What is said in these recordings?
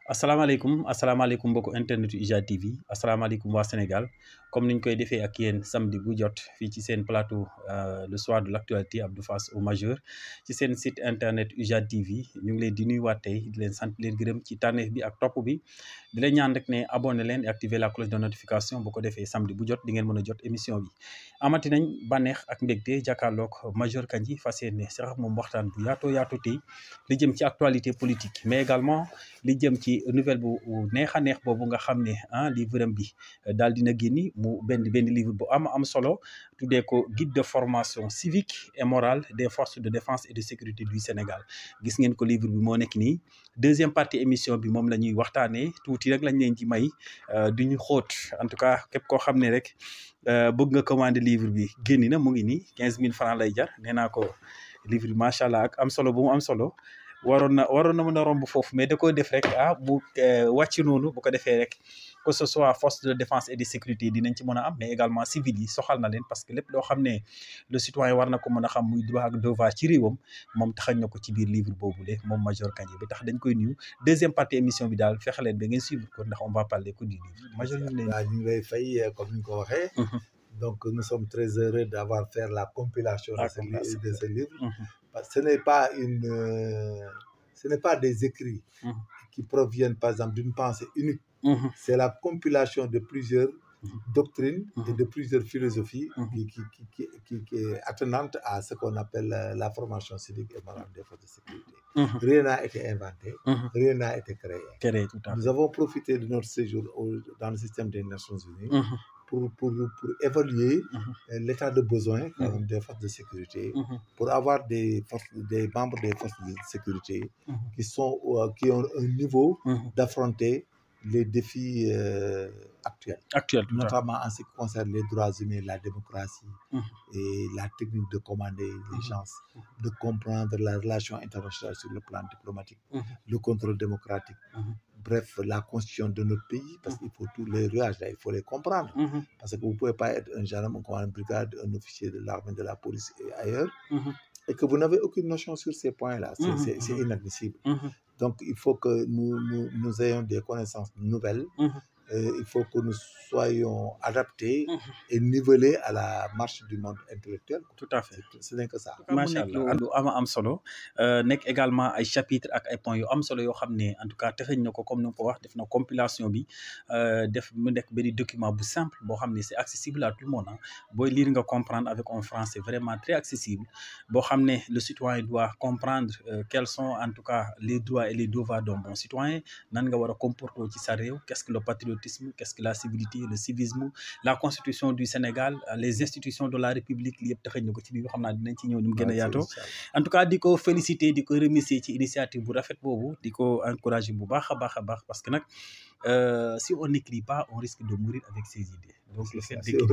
asalaamaaleykum mbokku internet IJA TV asalaamaaleykum waa Sénégal comme niñ koy defee ak yéen samedi bu jot fii ci seen plateau le soir de l'actualité Abdou Fass au majeur ci seen site internet IJA TV ñu ngi leen di nuyuwaat tey di leen sant leen gërëm ci tànneef bi ak topp bi di leen ñaan rek ne abonné leen et activer la cloche de notification bu ko defee samedi bu jot di ngeen mën a jot émission bi amati nañ bànneex ak mbégte jàkkaarloog majeur Kandji fas yéene sax moom waxtaan bu yaatoo tey li jëm ci actualité politique mais également li jëm ci nouvelle bu neex a neex boobu nga xam ne livre am bi daal dina génni mu benn livre bu am solo tuddee ko guide de formation civique et morale des forces de défense et de sécurité du Sénégal gis ngeen ko livre bi moo nekk nii deuxième partie émission bi moom la ñuy waxtaanee tuuti rek lañ leen ci may du ñu xóot en tout cas képp koo xam ne rek bëgg nga commander livre bi génni na mu ngi nii 15000 francs lay jar nee naa ko livre bi macha allah ak am solo bu mu am solo. waroon na mën a romb foofu mais da ko def rek bu wàcc noonu bu ko defee rek que ce soit force de défense et de sécurité dinañ ci mën a am mais également civil yi soxal na leen parce que lépp loo xam ne le citoyen war na ko mën a xam muy droit ak devoir ci réewam moom taxañ na ko ci biir livre boobule moom major Kandji bi tax dañ koy nuyu deuxième partie émission bi daal fexe leen ba ngeen suivre ko ndax on va parler que du livre major ñu ngi lay fay comme ni nga ko waxee. Donc nous sommes très heureux d'avoir fait la compilation de ce livre. Ce n'est pas des écrits qui proviennent par exemple d'une pensée unique. C'est la compilation de plusieurs doctrines et de plusieurs philosophies qui est attenante à ce qu'on appelle la formation civique et morale des forces de sécurité. Rien n'a été inventé, rien n'a été créé. Nous avons profité de notre séjour dans le système des Nations Unies pour évaluer l'état de besoin des forces de sécurité, pour avoir des membres des forces de sécurité qui ont un niveau d'affronter les défis actuels, notamment en ce qui concerne les droits humains, la démocratie et la technique de commander les gens, de comprendre la relation internationale sur le plan diplomatique, le contrôle démocratique. Bref, la constitution de notre pays, parce qu'il faut tous les rouages là, il faut les comprendre. Parce que vous ne pouvez pas être un gendarme, un commandant de brigade, un officier de l'armée, de la police et ailleurs, et que vous n'avez aucune notion sur ces points-là. C'est inadmissible. Donc, il faut que nous ayons des connaissances nouvelles. Il faut que nous soyons adaptés et nivelés à la marche du monde intellectuel. Tout à fait. Ce n'est que ça. macha allah lu am solo nekk également ay chapitres ak ay points yu am solo yoo xam ne en tout cas texeñ na ko comme ni nga ko wax def na compilation bi def mu nekk benn document bu simple boo xam ne c'est accessible à tout le monde booy lire nga comprendre avec un français vraiment très accessible boo xam ne le citoyen doit comprendre quels sont en tout cas les droits et les devoirs d'un bon citoyen nan nga war a comporter ci sa réew qu'est-ce que le patriotisme, qu'est-ce que la civilité, le civisme, la constitution du Sénégal, les institutions de la République li yëpp taxañ na ko ci biir xam naa dinañ ci ñëw ni mu gën a yaatoo en tout cas di ko féliciter di ko remercier ci initiative bu rafet boobu di ko encourager bu baax a baax parce que nag si on n'écrit pas on risque de mourir avec ses idées donc le fait d'écrire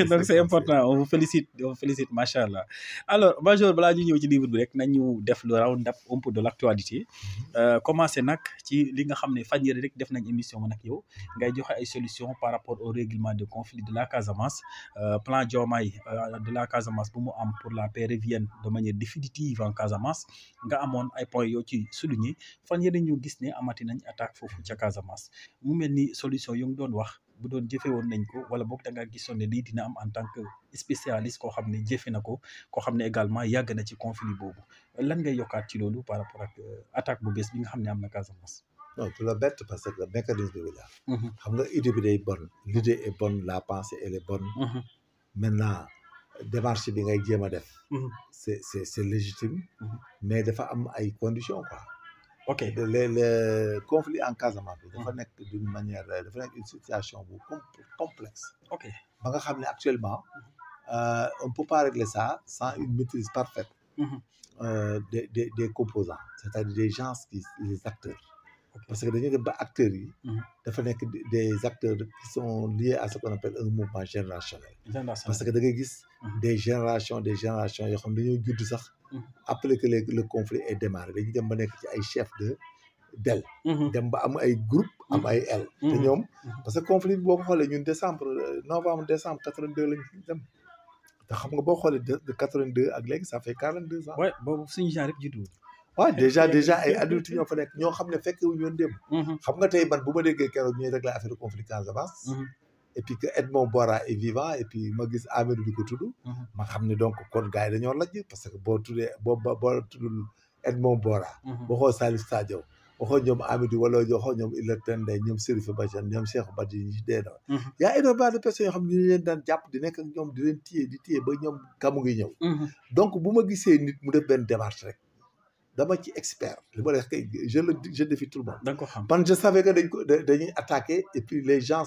donc c'est important on vous félicite macha allah alors major balaa ñu ñëw ci livre bi rek nañu def le round-up un peu de l'actualité commencé nag ci li nga xam ne fan yii rek def nañ émission ma nag yow ngay joxe ay solutions par rapport au règlement de conflit de la Casamance plan Diomaye de la Casamance bu mu am pour la paix revienne de manière définitive en Casamance nga amoon ay points yoo ci souligner fan yii ñu gis ne amati nañ attaque foofu ca Casamance mu mel ni solution yu ngi doon wax bu doon jëfe woon nañ ko wala boog da nga gisoon ne lii dina am en tant que spécialiste koo xam ne jëfe na ko koo xam ne également yàgg na ci conflit boobu lan ngay yokkaat ci loolu par rapport ak attaque bu bees bi nga xam ne am na Casamance. Non, tu la bête parce que le mécanisme bi la xam nga idée bi day bonne l'idée est bonne la pensée elle est bonne maintenant démarche bi ngay jéem a def c'est légitime mais dafa am ay conditions quoi. Ok le conflit en Casamance bi dafa nekk d'une manière dafa nekk une situation bu complexe. Ok ba nga xam ne actuellement on peut pas régler ça sans une maîtrise parfaite des composants c'est-à-dire des gens les acteurs. Parce que dañuy dem ba acteurs yi dafa nekk des acteurs qui sont liés à ce qu'on appelle un mouvement générationnel. Parce que da ngay gis des générations yoo xam ne dañoo judd sax après que le conflit est démarré dañuy dem ba nekk ci ay chefs d'aile dem ba am ay groupe am ay aile te ñoom parce que conflit boo ko xoolee ñun novembre décembre 82 lañ dem te xam nga boo xoolee de 82 ak léegi ça fait 42 ans. ouais boobu suñu genre yëpp juddu waaw déjà ay adultes ñoo fa nekk ñoo xam ne fekk wu ñoon dem. xam nga tey man bu ma déggee keroog ñuy régler affaire conflit Casamance. et puis que Edmond Bora est vivant et puis ma gis Amadou di ko tudd. ma xam ne donc kon gars yi dañoo lajj parce que boo tuddul Edmond Bora. waxoo Salif Sadio waxoo ñoom Amadou wala waxoo ñoom Ila Tendé ñoom Serif Badiane ñoom Cheikh Badji ñi dee na. y a énormément de personnes yoo xam ne ñu leen daan jàpp di nekk ak ñoom di leen téye ba ñoom kamu ngi ñëw. donc bu ma gisee nit mu def benn démarche rek dama ci expert li ma def kay je défie tout le monde. da nga ko xam man je savais que dañuy attaquer et puis les gens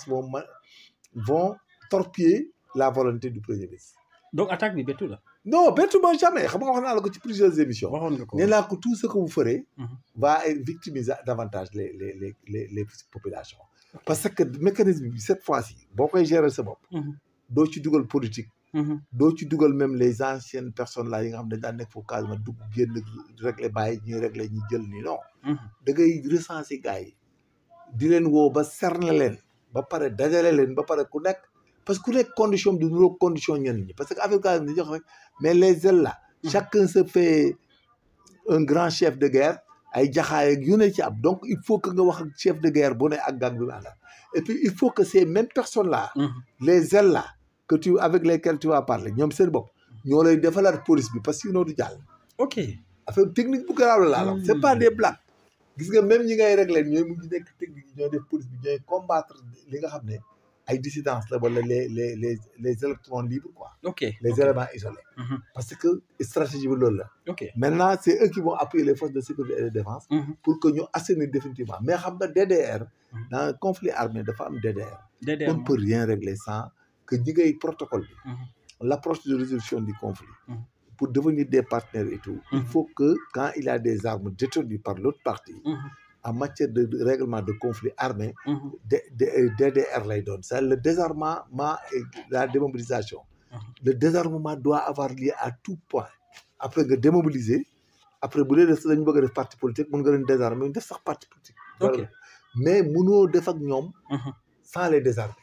vont torpiller la volonté du premier ministre. donc attaque bi bettu la. non bettu ma jamais xam nga wax naa la ko ci plusieurs émissions. waxoon nga ko nee naa ko tout ce que vous ferez. va victimiser davantage les populations. parce que mécanisme bi cette fois-ci boo koy gérer sa bopp. doo ci dugal politique. doo ci dugal même les anciennes personnes là yi nga xam ne daan nekk foofu quasiment dugg génn régler bàyyi ñuy régler ñu jël nii non. da ngay recenser gars yi di leen woo ba cerner leen ba pare dajale leen ba pare ku nekk parce que ku nekk condition bi du nuroo condition ñenn ñi parce que affaire gars yi di jox rek mais les ailes là. chacun se fait un grand chef de guerre ay jaxaay ak yu ne ci am donc il faut que nga wax ak chef de guerre bu ne ak gang bi mu àndal et puis il faut que ces mêmes personnes là. les ailes là. avec lesquels tu vas parler ñoom seen bopp ñoo lay defalaat police bi parce que sinon du jàll. ok affaire technique bu garaaw la laala. c'est pas des blagues. gis nga même ñi ngay régler ñooy mujj nekk technique ñooy def police bi ñooy combattre li nga xam ne ay dissidence la wala les électrons libres quoi. ok les éléments isolés. parce que stratégie bi loolu la. ok maintenant c'est eux qui vont appuyer les forces de sécurité et de défense. pour que ñu assainir définitivement mais xam nga DDR. dans un conflit armé dafa am DDR. DDR on ne peut rien régler sans. que ñi ngay protocole bi l'approche de résolution du conflit pour devenir des partenaires et tout il faut que quand il y a des armes détenues par l'autre partie en matière de règlement de conflit armé DDR lay doon c'est le désarmement et la démobilisation le désarmement doit avoir lieu à tout point après nga démobiliser après bu dee def dañu bëgg a def parti politique mën nga leen désarmer ñu def sax parti politique mais mënoo def ak ñoom sans les désarmer.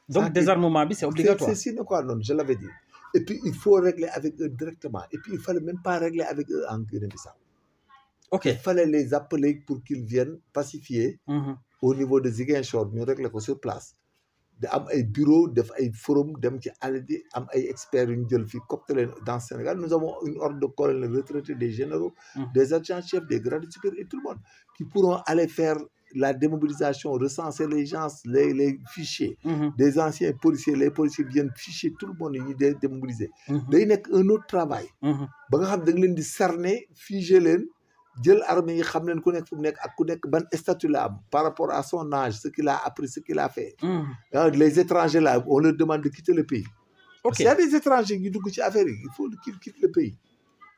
Donc, désarmement, c'est obligatoire. C'est sine qua non, je l'avais dit. Et puis, il faut régler avec eux directement. Et puis, il ne fallait même pas régler avec eux en Guinée-Bissau. Ok. Il fallait les appeler pour qu'ils viennent pacifier au niveau de Ziguinchor. Nous réglons sur place. Il y a des bureaux, des forums, des experts dans le Sénégal. Nous avons une ordre de colonel retraité des généraux, des adjudants-chefs, des gradés supérieurs et tout le monde qui pourront aller faire la démobilisation, recenser les gens, les fichiers, des anciens policiers, les policiers viennent ficher tout le monde et ils démobiliser. Day nekk un autre travail. ba nga xam da nga leen di cerner, figer leen, jël armée yi xam leen ku nekk fu mu nekk ak ku nekk ban statut la am par rapport à son âge, ce qu'il a appris, ce qu'il a fait. Les étrangers là, on leur demande de quitter le pays. Parce qu'il y a des étrangers qui dugg ci affaire yi, il faut qu'ils quittent le pays.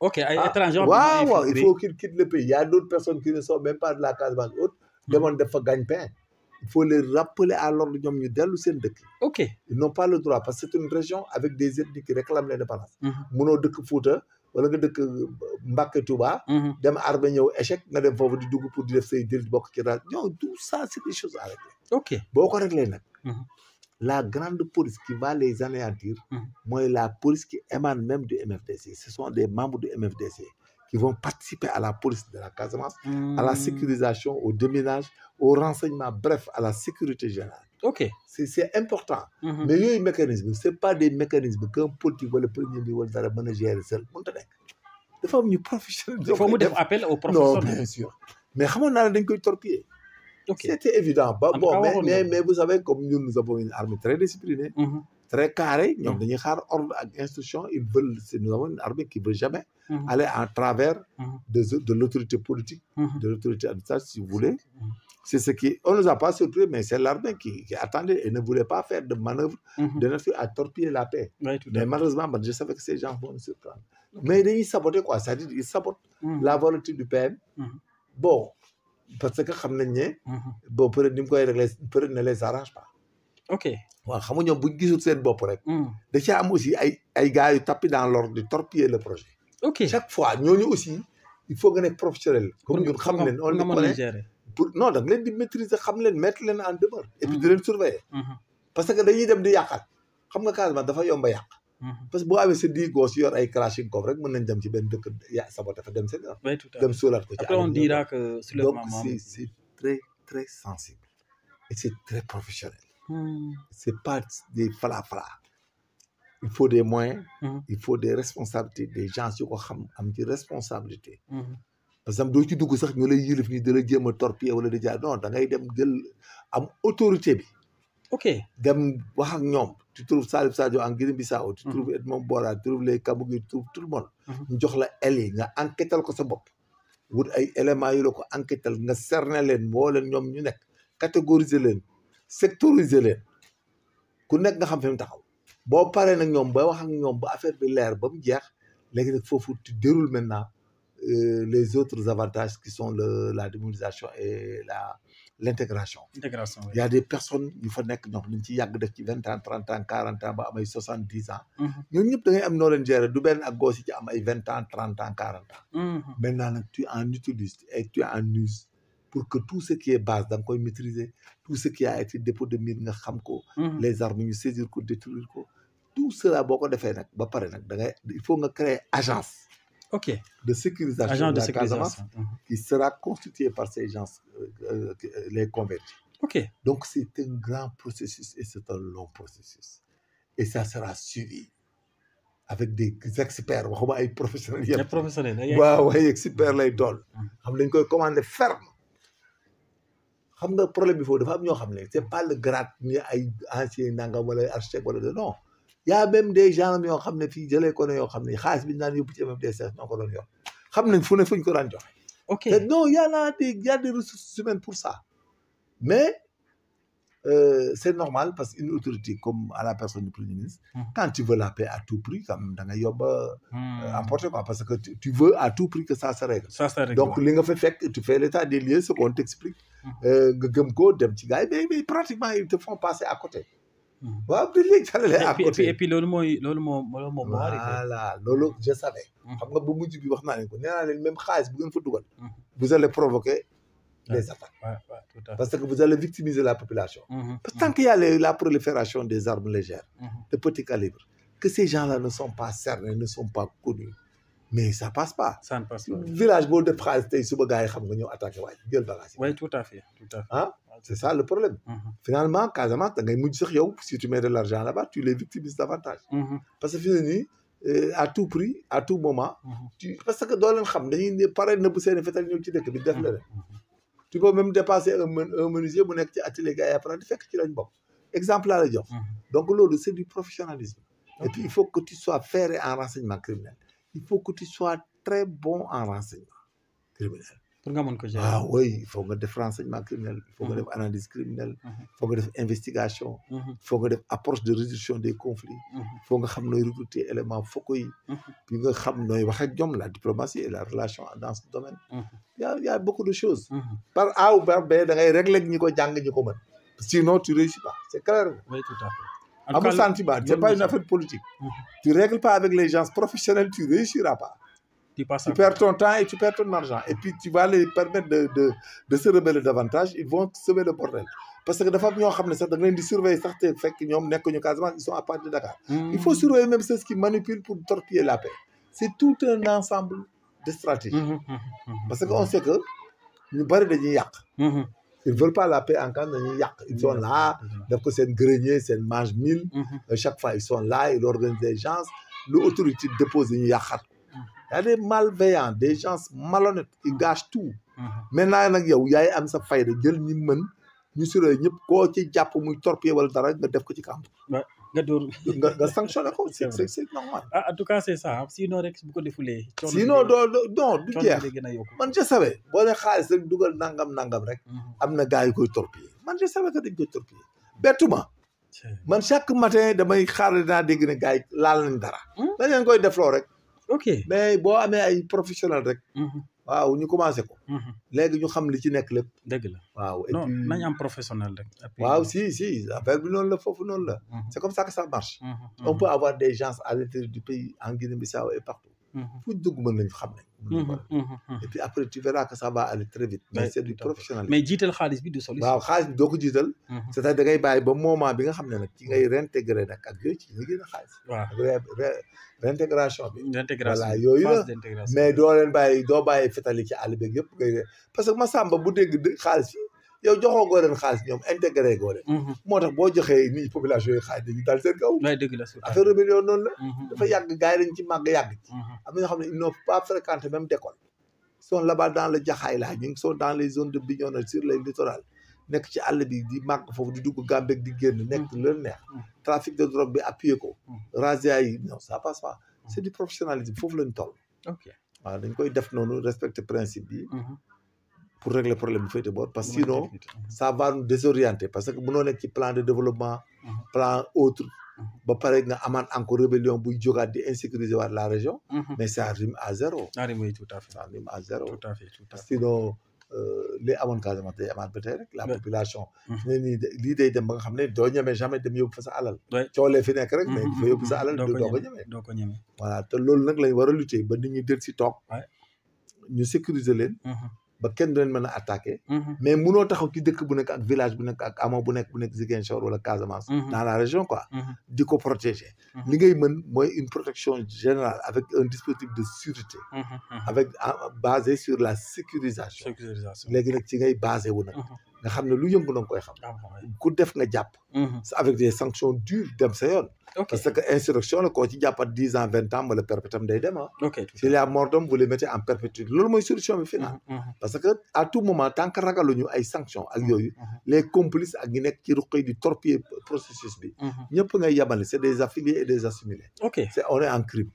Ok, ay étrangers. Waaw, il faut qu'ils quittent le pays. Il y a d'autres personnes qui ne sont même pas de la Casamance haute. demoon def fa gagne-pain il faut les rappeler à l'ordre ñoom ñu dellu seen dëkk. ok ils n'ont pas le droit parce que c'est une région avec des ethnies qui réclament l'indépendance. munoo dëkk Fouta wala nga dëkk Mbacké Touba. dem armée ñëw échec nga dem foofu di dugg pour di def say dil bokk ci rajo non tout ça c'est des choses à régler. ok boo ko réglé nag. la grande police qui va les anéantir. mooy la police qui émane même du MFDC ce sont des membres du MFDC. qui vont participer à la police de la Casamance, à la sécurisation, au déminage, au renseignement, bref, à la sécurité générale. Ok. C'est important. Mais il y a un mécanisme, ce n'est pas des mécanismes qu'un politique ou le premier niveau de gérer seul. Il faut que professionnels. Il faut faire appel aux professionnels. Non, bien sûr. Mais comment on a torpiller? Okay. C'était évident. Mais vous savez, comme nous avons une armée très disciplinée, très carrée, nous avons des ordre et instruction, nous avons une armée qui ne veut jamais aller en travers de l'autorité politique, de l'autorité administrative, si vous voulez. C'est ce qui... On ne nous a pas surpris, mais c'est l'armée qui attendait et ne voulait pas faire de manœuvre de nature à torpiller la paix. Ouais, mais malheureusement, je savais que ces gens vont nous surprendre. Mais ils sabotaient quoi? C'est-à-dire ils sabotent la volonté du PM. Bon, parce que xam nañ ne bon peut-être ni mu koy régler peut-être ne les arrange pas. ok waaw xam nga ñoom bu ñu gisul seen bopp rek. da cee am aussi ay gars yu tapis dans l'ordre de torpiller le projet. ok chaque fois ñooñu aussi il faut nga nekk professionnel. comme ñun xam leen on les connaît pour non da nga leen di maîtriser xam leen mettre leen en demeure. et puis di leen surveiller. parce que dañuy dem di yàqal xam nga Casamance dafa yomb a yàq. parce que boo amee sa 10 gosses yor ay Kalachnikov rek mën nañ dem ci benn dëkk ya saboté fa dem seen yoon. Oui, tout à fait. dem suulaat ko ci. Après, on dira que donc c'est très très sensible et c'est très professionnel. C'est pas des fala-fala. Il faut des moyens. Il faut des responsabilités des gens yu ko xam am ci responsabilité. par exemple doo ci dugg sax ñu lay yilif ni da la jéem a torpiller wala di jaar non da ngay dem jël am autorité bi. ok dem wax ak ñoom. tu trouves Salif Sadio en Guinée-Bissau. tu trouves Edmond Bora tu trouves les Kabougi tu trouves tout le monde. ñu jox la aile yi nga enquêtal ko sa bopp. wut ay éléments yu la ko enquêtal nga cerner leen moo leen ñoom ñu nekk catégoriser leen sectoriser leen ku nekk nga xam fi mu taxaw boo paree nag ñoom ba wax ak ñoom ba affaire bi leer ba mu jeex léegi nag foofu tu déroules maintenant les autres avantages qui sont la démonétisation et l'intégration. Intégration, oui. Il y a des personnes yu fa nekk ñoo xam ne ci yàgg def ci 20 ans 30 ans 40 ans ba am ay 70 ans. ñooñu ñëpp da ngay am noo leen gérer du benn ak goos yi ci am ay 20 ans 30 ans 40 ans. Maintenant nag tu en utilises et tu en uses pour que tout ce qui est base da nga koy maîtriser tout ce qui a été dépôt de mine nga xam ko. les armes ñu saisir ko détruire ko. tout cela boo ko defee nag ba pare nag da ngay il faut nga créer agence. ok de sécurisation de la Casamance qui sera constituée par ces gens les convertis. ok donc c'est un grand processus et c'est un long processus et ça sera suivi avec des experts waxuma ay professionnels yëpp. ay professionnels waaw ay experts lay doon. xam lañ koy commander ferme. xam nga problème bi foofu dafa am ñoo xam ne c'est pas le grade ni ay ancien nangam wala architecte wala de non. y a même des gens yoo xam ne fii jëlee ko ne yoo xam ne xaalis bi ñu naan yóbbu ci MFDC ñoo ko doon yor xam nañ fu ne fuñ ko daan joxe. ok non y a des ressources humaines pour ça mais c'est normal parce qu'une autorité comme à la personne du Premier ministre. quand tu veux la paix à tout prix quand même da nga yóbba emporter quoi parce que tu veux à tout prix que ça se règle. ça se règle donc li nga fa fekk tu fais l'état des lieux ce qu'on t'explique. nga gëm ko dem ci gars yi mais pratiquement ils te font passer à côté. waaw bi léegi xale à côté et puis loolu moo voilà loolu je savais. xam nga bu mujj bi wax naa leen ko nee naa leen même xaalis bu ngeen fa dugal. vous allez provoquer des attaques. parce que vous allez victimiser la population. parce que tant qu'il y a la prolifération des armes légères. de petit calibre. que ces gens-là ne sont pas cernés ne sont pas connus. mais ça passe pas. ça ne passe pas. village boo def xaalis tey suba gars yi xam nga ñëw attaqué waay jël bagage yi. oui tout à fait tout à fait. ah c'est ça le problème. finalement Casamance da ngay mujj sax yow si tu mets de l'argent là-bas tu les victimises davantage. parce que fi mu ne nii à tout prix à tout moment. parce que doo leen xam dañuy pare nëbb seen fetal ñëw ci dëkk bi def la leen. tu peux même dépasser un menuisier bu nekk ci atelier gars yi après di fekk ci lañ bokk. exemple laa la jox. donc loolu c'est du professionnalisme. et puis il faut que tu sois ferré en renseignement criminel. il faut que tu sois très bon en renseignement criminel. pour nga mën ko gérer. ah oui il faut nga def renseignement criminel. il faut nga def analyse criminelle. il faut nga def investigation. il faut nga def approche de résolution des conflits. il faut nga xam nooy recruter éléments focaux yi. puis nga xam nooy wax ak ñoom la diplomatie et la relation dans ce domaine. y a beaucoup de choses. par A ou par B da ngay régler ñi ko jàng ñi ko mën. sinon tu réussis pas c'est clair. oui tout à fait. amul sentiment c'est pas une affaire politique. tu règles pas avec les gens professionnels tu réussiras pas. tu perds ton temps et tu perds ton argent et puis tu vas les permettre de se rebeller davantage ils vont semer le bordel parce que dafa am ñoo xam ne sax da nga leen di surveiller sax te fekk ñoom nekkuñu Casamance ils sont à partir de Dakar. il faut surveiller même ceux qui manipulent pour torpiller la paix. c'est tout un ensemble de stratégies. parce que on sait que ñu bari dañuy yàq. ils veulent pas la paix en Casamance dañuy yàq. ils sont là def ko seen grenier seen mange mille. chaque fois ils sont là ils organisent des gens lu autorité dépose ñu yàqat. y a des malveillants des gens malhonnêtes ils gâchent tout. maintenant nag yow yaay am sa fayda jël ñi mën ñu suree ñëpp koo ci jàpp muy torpiller wala dara nga def ko ci camp. nga dóor nga sanctionné ko c'est normal. en tout cas c'est ça sinon rek bu ko defulee. sinon du jeex man je savais boo ne xaalis rek dugal nangam rek. am na gars yu koy torpiller man je savais que dañ koy torpiller bettuma man chaque matin damay xaar dinaa dégg ne gars yi laal nañ dara. dañ leen koy defloo rek. ok mais boo amee ay professionnel rek. waaw ñu commencé ko. léegi ñu xam li ci nekk lépp. dëgg la waaw et non puis nañ am professionnel rek. waaw si affaire bi noonu la foofu noonu la. c'est comme ça que ça marche. on peut avoir des gens à l'intérieur du pays en Guinée-Bissau et partout. fu ñu dugg mën nañu xam ne. Et puis après tu verras que ça va aller très vite. mais c'est du professionnalisme. mais jiital xaalis bi du solution. waaw xaalis bi doo ko jiital. c'est-à-dire da ngay bàyyi ba moment bi nga xam ne nag ci ngay réintégrer nag ak yooyu ci nga génn xaalis. waaw réintégration bi. réintégration voilà yooyu la mais doo leen bàyyi doo bàyyi fetali ci àll beeg yëpp ngay parce que Massamba bu dégg xaalis yi yow joxoo goo leen xaalis ñoom intégré goo leen. moo tax boo joxee nii population yi xaalis dañuy dal seen kaw. dëgg la affaire rébellion noonu la. dafa yàgg gars yi dañ ci màgg yàgg ci. am na ñoo xam ne ils n'ont pas fréquenté même d'école. Ils sont là-bas dans le Jaxaay là ñu ngi sont dans les zones de Bignona sur les littorales nekk ci àll bi di màgg foofu di dugg Gambie di génn nekk lu leen neex. trafic de drogue bi appuyé ko. razzia yi non ça passe pas. c'est du professionnalisme foofu lañ toll. ok waaw dañ koy def noonu respecter principe bi. pour régler problème bi féete boor parce que sinon ça va nous désorienter parce que mënoo nekk ci plan de développement. plan autre. ba pare nga amaat encore rébellion buy jógaat di insécuriser waat la région. mais ça rime à zéro. ça rime tout à fait. ça rime à zéro. tout à fait tout à fait. sinon li amoon Casamance day amaat ba tey rek. la population. ne nii lii day dem ba nga xam ne doo ñemee jamais dem yóbbu fa sa alal. coolee fi nekk rek. mais fa yóbbu sa alal doo ko ñemee. doo ko ñemee. voilà te loolu nag lañ war a lutter ba nit ñi del si toog. ñu sécuriser leen. ba kenn doon mën a attaquer. mais munoo taxaw ci dëkk bu nekk ak village bu nekk ak amoo bu nekk Ziguinchor wala Casamance. dans la région quoi. di ko protéger. li ngay mën mooy une protection générale avec un dispositif de sûreté. avec basé sur la sécurisation. léegi nag ci ngay basé wu nag. nga xam ne lu yëngu na nga koy xam. ku def nga jàpp. avec des sanctions dures dem sa yoon. parce que insurrection la koo ci jàppat 10 ans 20 ans wala perpétuum day dem ah. s'il y a mort d'homme vous les mettez en perpétuité loolu mooy solution bi final. parce que à tout moment tant que ragaluñu ay sanctions ak yooyu. les complices ak ñi nekk ci ruq yi di torpiller processus bi. ñëpp ngay yabale c'est des affiliés et des assimilés. on est en crime.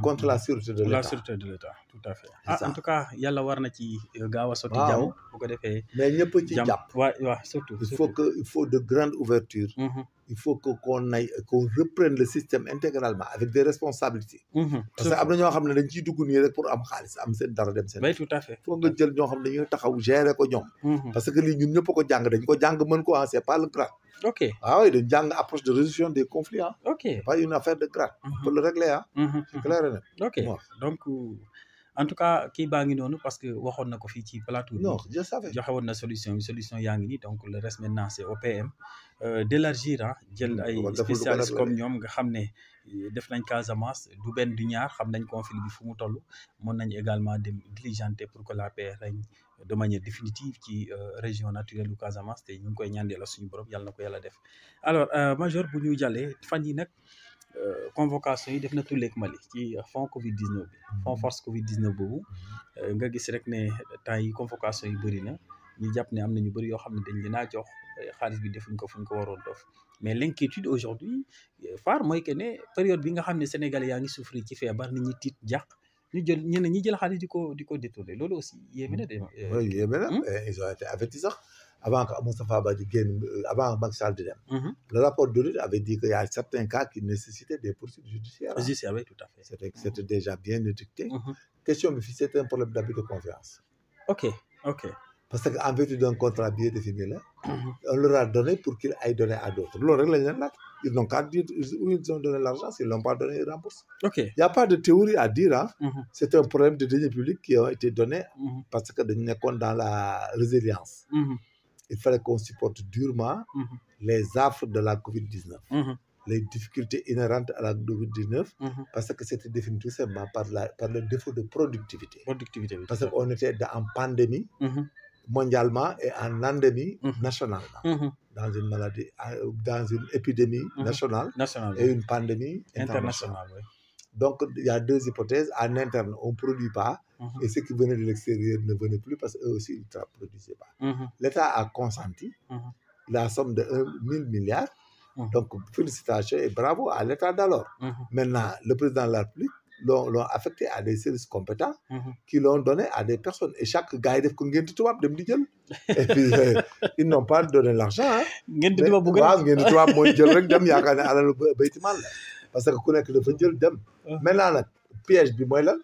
contre la sûreté de l'État. la sûreté de l'État tout à fait. en tout cas yàlla war na ci gaaw a sotti jàmm. bu ko defee mais ñëpp ci jàpp. waaw surtout. il faut de grandes ouvertures. il faut que qu'on reprenne le système intégralement avec des responsabilités. parce que am na ñoo xam ne dañ ciy dugg nii rek pour am xaalis am seen dara dem seen. oui tout à fait. faut nga jël ñoo xam ne dañuy taxaw gérer ko ñoom. parce que lii ñun ñëpp ko jàng dañ ko jàng mën ko c'est pas le grade. ok ah oui dañ jàng approche de résolution des conflits ah. ok pas une affaire de grade. pour le régler ah. c'est clair et net. ok donc en tout cas kii baa ngi noonu parce que waxoon na ko fii ci plateau. non je savais joxe woon na solution yaa ngi nii donc le reste maintenant c'est au PM d'élargir jël ay spécialistes comme ñoom nga xam ne def nañ Casamance du benn du ñaar xam nañ conflit bi fu mu toll mën nañ également dem diligenter pour que la paix règne de manière définitive ci région naturelle du Casamance te ñu ngi koy ñaan yàlla suñu borom yàlla na ko yàlla def alors major bu ñu jàllee fan yi nag convocation yi def na tulleeg Mali ci fond Covid 19 bi fond force Covid 19 boobu nga gis rek ne temps yi convocation yi bëri na ñu jàpp ne am na ñu bëri yoo xam ne dañ leen a jox xaalis bi defuñ ko fuñ ko waroon def mais l'inquiétude aujourd'hui phare mooy que ne période bi nga xam ne Sénégalais yaa ngi souffrir ci feebar nit ñi tiit jàq ñu jël ñeneen ñi jël xaalis di ko détourner loolu aussi yéeme na de. oui yéeme na ils ont été avertis sax avant que Moustapha Ba di génn avant Macky Sall di dem. le rapport d'audit avait dit qu'il y a certains cas qui nécessitaient des poursuites judiciaires. Oui, tout à fait. C'était déjà bien étiqueté. Question bi fii c'était un problème d'abus de confiance. ok parce que en vertu d'un contrat bien défini là. on leur a donné pour qu'ils aillent donner à d'autres loolu rek lañ leen laaj. ils n'ont qu'à dire où ils ont donné l'argent s'ils l'ont pas donné ils remboursent. il y a pas de théorie à dire ah. c'est un problème de deniers publics qui ont été donnés. parce que dañu nekkoon dans la résilience. il fallait qu'on supporte durement les affres de la Covid-19. Les difficultés inhérentes à la Covid-19 parce que c'était défini tout simplement par le défaut de productivité. Parce qu'on était en pandémie mondialement et en endémie nationalement. Dans une maladie, dans une épidémie nationale et une pandémie internationale. Donc, il y a deux hypothèses. En interne, on ne produit pas. Et ceux qui venaient de l'extérieur ne venaient plus parce qu'eux aussi, ils ne produisaient pas. L'État a consenti la somme de 1 000 milliards. Donc, félicitations et bravo à l'État d'alors. Maintenant, le président de la République l'ont affecté à des services compétents qui l'ont donné à des personnes. Et chaque gars, il et puis, ils n'ont pas donné l'argent. Parce que ku nekk dafa jël dem. Maintenant nag piège bi mooy lan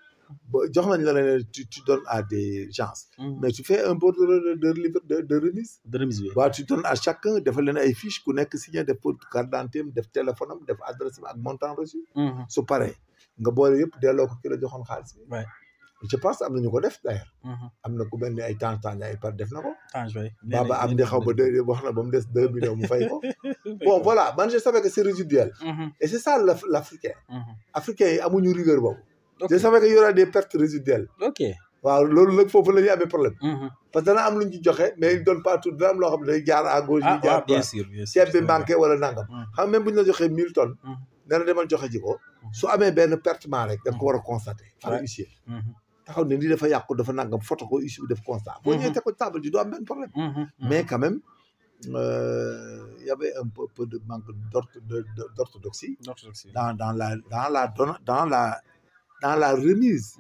jox nañ la ne tu donnes à des gens. mais tu fais un bordereau de remise. bi waaw tu donnes à chacun defal leen ay fiches ku nekk signé def pour carte d'identité def téléphone am def adresse am ak montant reçu. su paree nga boole yëpp delloo ko ki la joxoon xaalis bi. Ouais. je pense am na ñu ko def d'ailleurs. am na ku mel ni ay temps ay par def na ko. Baba am di xaw ba wax na ba mu des 2 millions mu fay ko. bon voilà man je savais que c'est résiduel. et c'est ça l'Africain. Africain yi amuñu rigueur boobu. je savais que y aura des pertes résiduelles. ok waaw loolu nag foofu la ñuy amee problème. parce que dana am lu ñu ci joxe mais il donne pas tout dana am loo xam ne day jaar à gauche. ah waaw bien sûr ceeb bi manqué wala nangam. xam même bu ñu la joxee 1000 tonnes. dana demal joxe ji ko. su amee benn pertement rek da nga ko war a constater. par huissier. taxaw ne lii dafa yàqu dafa nangam photo ko huissier bi def constat. boo ñëwee teg ko table ji doo am benn problème. mais quand même y avait un peu de manque d'orthodoxie. dans la remise.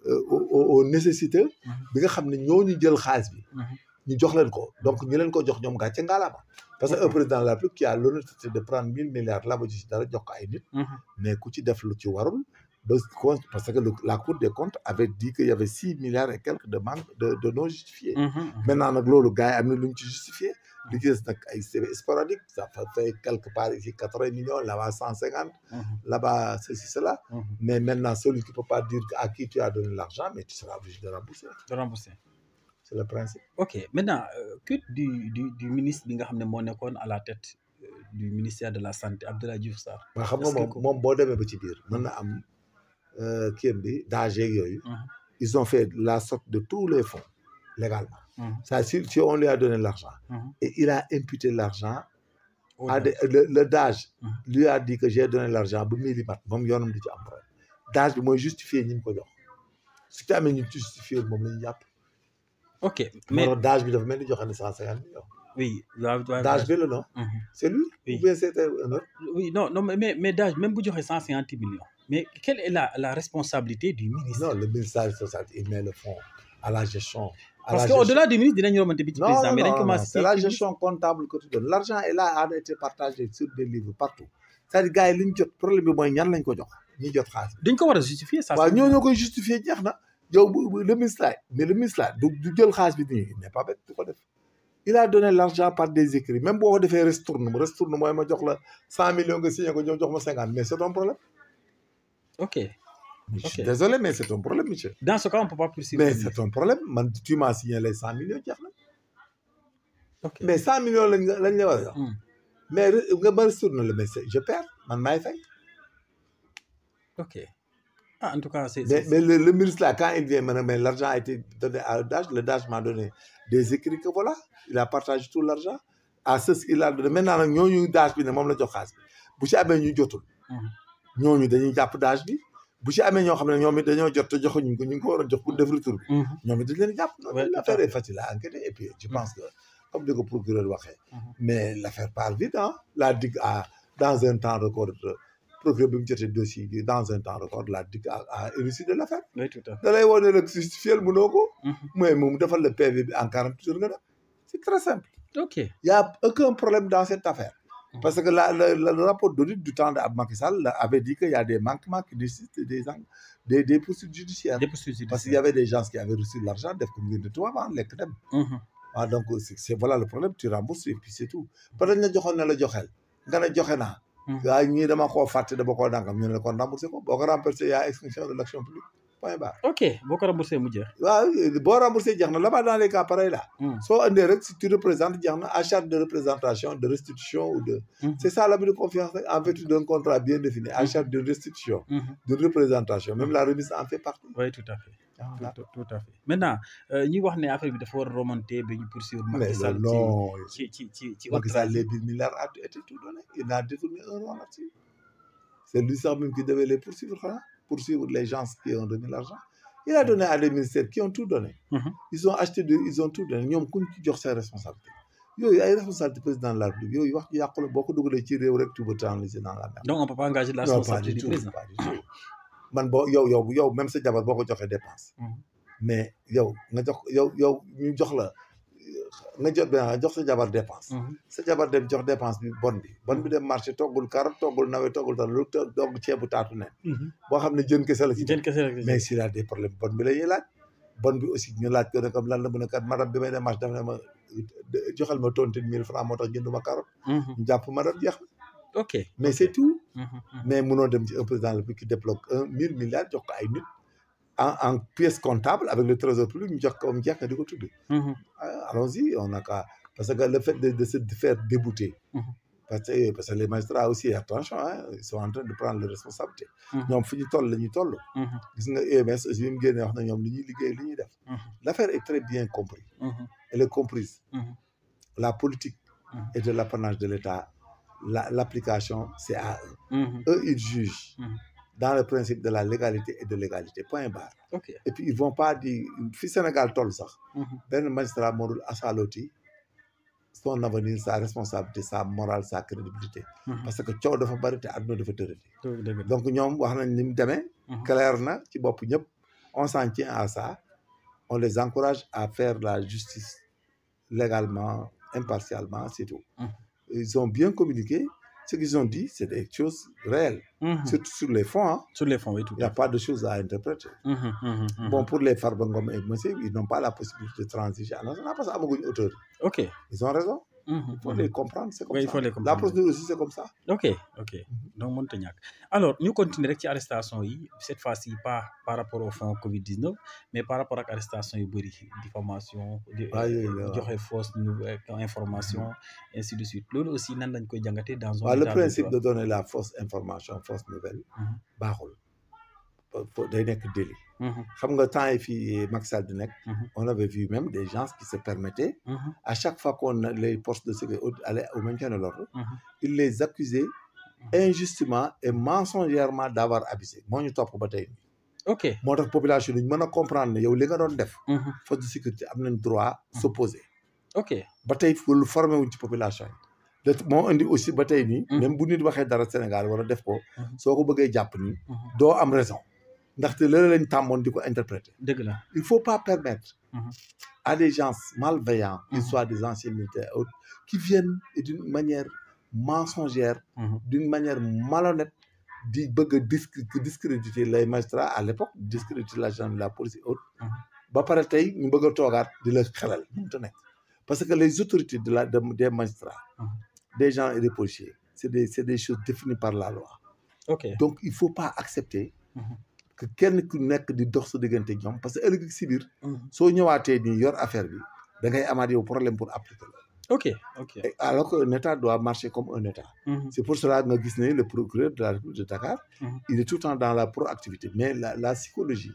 aux nécessiteux. bi nga xam ne ñooñu jël xaalis bi. ñu jox leen ko donc ñu leen ko jox ñoom gàcce ngalaama. parce que un président de la République qui a l'honnêteté de prendre 1000 milliards la ba ci dara jox ko ay nit. mais ku ci def lu ci warul. parce que la Cour des comptes avait dit qu'il y avait 6 milliards et quelques de manque de non justifiés. Maintenant nag loolu gars yi am na lu ñu ci justifié. li ci des nag ay CV sporadique ça fait quelque part ici 80 millions là-bas 150. là-bas ceci cela. mais maintenant celui qui peut pas dire à qui tu as donné l'argent mais tu seras obligé de rembourser. c'est le principe. ok maintenant que du ministre bi nga xam ne moo nekkoon à la tête du ministère de la santé Abdoulaye Diouf Sarr. waaw xam nga moom boo demee ba ci biir mën na am kii bi daaj yeeg yooyu. ils ont fait la sorte de tous les fonds légalement. ça si on lui a donné l'argent. et il a imputé l'argent à le DAGE. lui a dit que j'ai donné l'argent ba millimat moom yoonam di ci am problème. DAGE bi mooy justifier ñi mu ko jox su ci amee ñu justifier moom la ñu jàpp. ok mais DAGE bi dafa mel ni joxe na 150 millions. oui DAGE bi la non. c'est lui. ou bien c'était un autre. oui non mais DAGE même bu joxe 150 millions. mais quelle est la responsabilité du ministre. non le ministère de la Santé il met le fonds à la gestion. parce que au-delà du ministre dinañu remonter bi ci président mais dañ commencé. c'est la gestion comptable que tu donnes l'argent est là a été partagé sur des livres partout c'est-à-dire gars yi li ñu jot problème bi mooy ñan lañ ko jox ñi jot xaalis. dañ ko war a justifier ça. waaw ñoo koy justifier jeex na yow le ministre là mais le ministre là du jël xaalis bi nii il n'est pas bête du ko def. il a donné l'argent par des écrits même boo ko defee restourne mooy ma jox la 100 millions nga signé ko ñoom jox ma 50 mais c'est ton problème. ok. Je suis désolé, mais c'est ton problème, monsieur. Dans ce cas, on ne peut pas poursuivre. Mais c'est ton problème. Tu m'as signé les 100 millions. Okay. Mais 100 millions, mais je perds. Ok. Ah, en tout cas, c'est... Mais le ministre, là, quand il vient, mais l'argent a été donné à DAGE. Le DAGE m'a donné des écrits que voilà. Il a partagé tout l'argent. À ce qu'il a donné. Maintenant, nous, DAGE, nous avons le jokhaz. Si nous avons jotul. Nous avons DAGE. bu ci amee ñoo xam ne ñoom it dañoo jot te joxuñu ko ñu ngi ko waroon jox pour def retour bi. ñoom it dañ leen jàpp. l'affaire est facile à enquêter et puis je pense que comme ni ko procureur waxee. mais l'affaire part vite ah. la DIC a dans un temps record procureur bi mu jotee dossier bi dans un temps record la DIC a élucidé l'affaire. oui tout à fait da lay woo ne rek justifier mënoo ko. mooy moom defal le PV bi en 48 heures nga def c'est très simple. ok y a aucun problème dans cette affaire. Parce que le rapport d'audit du temps de Macky Sall avait dit qu'il y a des manquements qui nécessitent des poursuites judiciaires. Parce qu'il y avait des gens qui avaient reçu l'argent, des communes de toi avant les crèmes. Donc, c'est voilà le problème, tu rembourses et puis c'est tout. Peut-être que tu as dit que tu rembourser, il y a extinction de l'action publique. Point barre. Ok, boo ko remboursé mu jeex. waaw boo remboursé jeex na là-bas dans les cas pareils là. soo andee rek si tu représentes jeex na à charge de représentation de restitution ou de. c'est ça l'abus de confiance en vertu d'un contrat bien défini à charge de restitution. de représentation même la remise en fait partie. oui tout à fait. tout à fait maintenant ñi wax ne affaire bi dafa war a remonter ba ñu poursuivre. Macky Sall ci Macky Sall les 10 milliards a été tout donné il n'a détourné un rond là-dessus. c'est lui sax même qui devait les poursuivre xanaa. Poursuivre les gens qui ont donné l'argent. Il a donné à des ministères qui ont tout donné. Ils ont acheté, ils ont tout donné. Ils ont tous ses responsabilités. Il y a des responsabilités du président de la République. Il y a beaucoup de gens qui ont t'enliser dans la merde. Donc on ne peut pas engager la responsabilité du président. Pas du tout. Man, yo, même si tu as beaucoup de dépenses. Mais yo, ñu jox la nga jot ben jox sa jabar dépense. sa jabar dem jox dépense bi bon bi dem marché toggul carotte toggul nawe toggul tan lu dog ceebu taatu ne boo xam ne jën kese la ci mais s'il a des problèmes bon bi la ñuy laaj bon bi aussi ñu laaj ko ne comme lan la mën a kat madame bi may dem marché daf ne ma joxal ma tontine 1000 francs moo tax jënduma carotte ñu jàpp madame jeex ok mais c'est tout. Mais mënoo dem ci un président de la République qui débloque 1000 milliards jox ko ay nit en pièce comptable avec le trésor public ñu jox ko mu jeex nga di ko tudd. Allons-y on n'a qu'à parce que le fait de se faire débouter. parce que les magistrats aussi attention ils sont en train de prendre les responsabilités. ñoom fi ñu toll la ñuy toll. gis nga UMS aussi bi mu génnee wax na ñoom li ñuy liggéey li ñuy def. L'affaire est très bien comprise. Elle est comprise. La politique est de l'apanage de l'État. L'application, c'est à eux. Eux, ils jugent dans le principe de la légalité et de l'égalité. Point barre. ok Et puis, ils ne vont pas dire, fi Sénégal toll sax. benn magistrat moo dul asalooti son avenir, sa responsabilité, sa morale, sa crédibilité. Parce que coow dafa bari te àdduna dafa tëradi. Donc ñoom wax nañ ni mu demee. clair na ci bopp ñëpp. On s'en tient à ça. On les encourage à faire la justice légalement, impartialement, c'est tout. Ils ont bien communiqué. Ce qu'ils ont dit, c'est des choses réelles. Surtout sur les fonds. Hein. Sur les fonds, oui, tout. Il n'y a pas de choses à interpréter. Bon, pour les Farba Ngom et Monsieur, ils n'ont pas la possibilité de transiger. Non, parce qu'ils ont une hauteur. Ok. Ils ont raison. Il faut les comprendre, c'est comme Oui, ça. il faut les comprendre. La procédure aussi, c'est comme ça. Ok, ok. Donc, mënut a ñàkk. Alors, ñu continuer rek ci arrestation yi cette fois-ci pas par rapport au fonds Covid-19 mais par rapport ak arrestation yu bëri diffamation joxe fausse information ainsi de suite loolu aussi nan lañ koy jàngatee dans un le principe de donner la fausse information fausse nouvelle baaxul day nekk délit. xam nga temps yi fii Macky Sall di nekk on avait vu même des gens qui se permettaient à chaque fois qu'on les forces de sécurité allaient au maintien de l'ordre ils les accusaient injustement et mensongèrement d'avoir abusé moo ñu topp ba tey ok moo tax population yi ñu mën a comprendre ne yow li nga doon def force de sécurité am nañ droit s'opposer ok ba tey lu formé wuñ ci population yi moo indi aussi ba tey nii même bu nit waxee dara Sénégal wala def ko soo ko bëggee jàpp nii doo am raison ndaxte loolu lañ tàmmoon di ko interpréter. dëgg la il faut pas permettre à des gens malveillants qu'ils soient des anciens militaires autres qui viennent d'une manière mensongère d'une manière malhonnête di bëgg a discréditer les magistrats à l'époque discréditer l'agent de la police et autres ba pare tey ñu bëgg a toogaat di la xelal mënut a nekk parce que les autorités des magistrats des gens et des policiers c'est des choses définies par la loi donc il faut pas accepter que kenn ku nekk di dox sa diggante ñoom parce que ëllëg si biir soo ñëwaatee nii yor affaire bi da ngay amaat yow problème pour appliquer la ok alors que un État doit marcher comme un État c'est pour cela nga gis ne le procureur de la République de Dakar il est tout le temps dans la proactivité mais la psychologie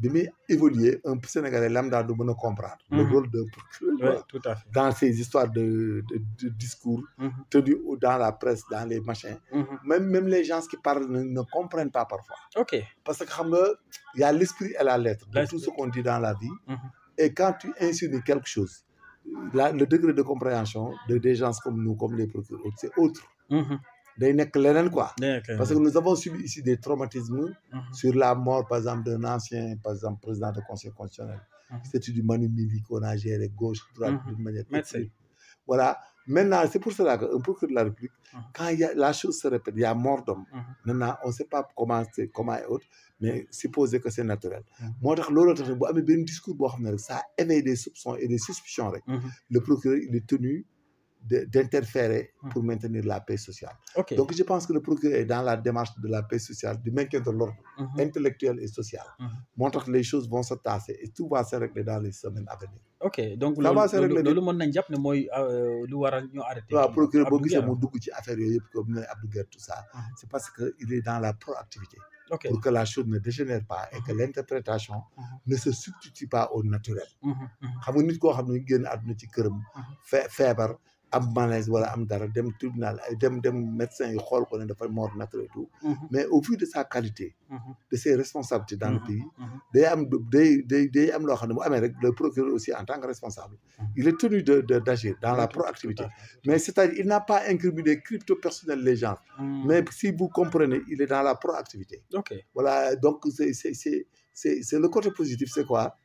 bi muy évoluer un Sénégalais lambda du mën a comprendre le rôle d'un procureur tout à fait dans ces histoires de discours tenus dans la presse dans les machins même les gens qui parlent ne comprennent pas parfois parce que xam nga il y a l'esprit et la lettre de tout ce qu'on dit dans la vie et quand tu insinues quelque chose le degré de compréhension des gens comme nous comme les procureurs c'est autre day nekk leneen quoi parce que nous avons subi ici des traumatismes sur la mort par exemple d'un ancien par exemple président de conseil constitutionnel c'était du Manu Mili qu'on a géré gauche droite d'une manière voilà maintenant c'est pour cela que un procureur de la République quand la chose se répète il y a mort d'homme maintenant on sait pas comment et autres mais supposer que c'est naturel moo tax loolu tax bu amee benn discours boo xam ne rek ça éveille des soupçons et des suspicions rek le procureur il est tenu d'interférer pour maintenir la paix sociale. Donc je pense que le procureur est dans la démarche de la paix sociale, du maintien de l'ordre intellectuel et social. Montre que les choses vont se tasser et tout va se régler dans les semaines à venir. Ok donc loolu mën nañ jàpp ne mooy lu waral ñu arrêté. waaw procureur boo gisee mu dugg ci affaire yooyu yëpp comme ne Abdou Guèye tout ça c'est parce que il est dans la proactivité. Pour que la chose ne dégénère pas et que l'interprétation ne se substitue pas au naturel. xam nga nit koo xam ne génn àdduna ci këram feebar am malaise wala am dara dem tribunal dem médecin yi xool ko ne dafa mort naturelle et tout mais au vu de sa qualité de ses responsabilités dans le pays day am loo xam ne bu amee rek le procureur aussi en tant que responsable il est tenu d'agir dans la proactivité mais c'est-à-dire il n'a pas incriminé crypto personnel les gens mais si vous comprenez il est dans la proactivité voilà donc c'est le côté positif c'est quoi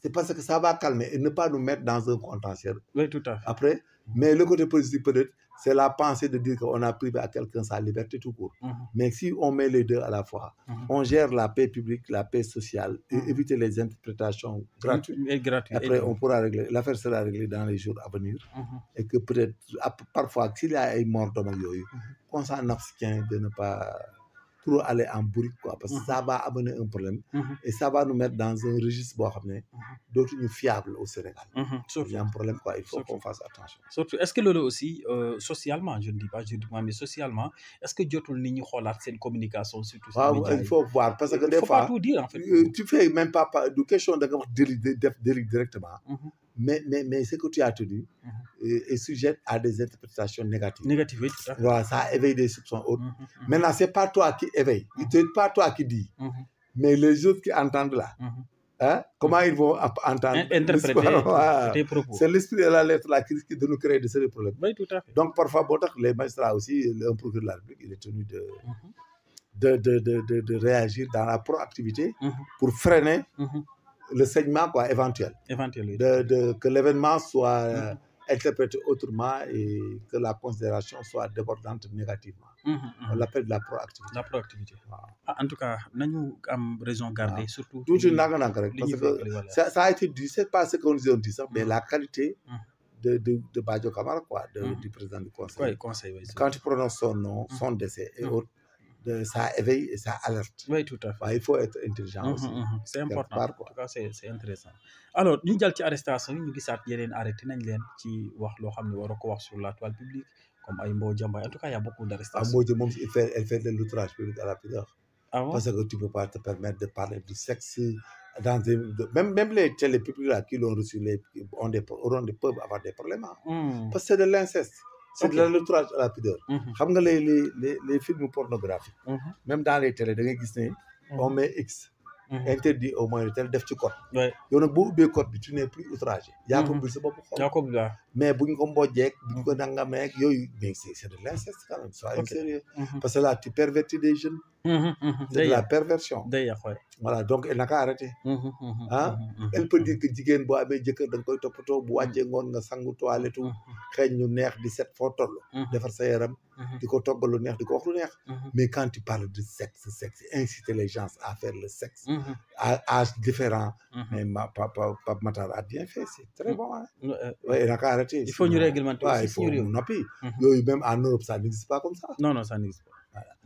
c'est parce que ça va calmer et ne pas nous mettre dans un contentieux. Oui, tout à fait. Après, mais le côté positif peut-être, c'est la pensée de dire qu'on a privé à quelqu'un sa liberté tout court. Mais si on met les deux à la fois, on gère la paix publique, la paix sociale, et éviter les interprétations gratuites. Après, on pourra régler, l'affaire sera réglée dans les jours à venir. Et que peut-être, parfois, s'il y a une mort de qu'on s'en abstient de ne pas trop aller en bourrique, quoi, parce que ça va amener un problème. Et ça va nous mettre dans un registre d'autres fiables au Sénégal. Il y a un problème, quoi. Il faut qu'on fasse attention. Surtout, est-ce que Lolo aussi, socialement, je ne dis pas juridiquement, mais socialement, est-ce que Djotul Nini Kholat, c'est une communication surtout il faut voir, parce que des fois, pas tout dire, en fait. Tu fais même pas de question de délit directement. Mais ce que tu as tenu est sujet à des interprétations négatives. Négatives, oui, tout à fait. Voilà, ça éveille des soupçons autres. Maintenant, c'est pas toi qui éveille, c'est pas toi qui dis, mais les autres qui entendent là. Hein? Comment ils vont entendre interpréter tes propos. C'est l'esprit et la lettre là qui risque de nous créer de ces problèmes. Oui, tout à fait. Donc, parfois, les magistrats aussi, le procureur de la République, il est tenu de réagir dans la proactivité pour freiner le saignement, quoi, éventuel. Que l'événement soit interprété autrement et que la considération soit débordante négativement. On l'appelle de la proactivité. La proactivité. En tout cas, nous avons raison garder, surtout. Toujours parce que ça a été dit, c'est pas ce qu'on dit ça, mais la qualité de Badio Camara, quoi, du président du conseil. Quand tu prononces son nom, son décès et autres, ça éveille et ça alerte. Oui, tout à fait. Il faut être intelligent aussi. C'est important. En tout cas, c'est intéressant. Alors, nous avons arrestation, nous avons arrêté sur la toile publique, comme Aïmbo Djamba. En tout cas, il y a beaucoup d'arrestations. Elle fait de l'outrage public à la pudeur. Parce que tu ne peux pas te permettre de parler du sexe. Même les télépublics là qui l'ont reçu peuvent avoir des problèmes. Parce que c'est de l'inceste. C'est de l'outrage à la pudeur. Les films pornographiques, même dans les télé, on met X. Interdit au moins tel def ci code. Yow nak bo ubé code bi tu n'es plus outragé. Ya ko bil sa bop xol. Mais buñ ko mbojé buñ ko nangamé ak yoy mais c'est de l'inceste quand même, soyez sérieux. Parce que là tu pervertis des jeunes. C'est de la perversion. Voilà, donc elle n'a qu'à arrêter. Elle peut dire que jigéen bo amé jëkër dang koy topato bu wàccee ngoon nga sangu toilette xéñ ñu neex di set fo tollu. Defar sa yaram diko toggal lu neex diko wax lu neex. Mais quand tu parles de sexe, inciter les gens à faire le sexe à âge différent, mais Pape Matar a bien fait, c'est très bon. Elle n'a qu'à arrêter. Il faut nous réglementer. Il faut nous appuyer. Même en Europe, ça n'existe pas comme ça. Non, ça n'existe pas.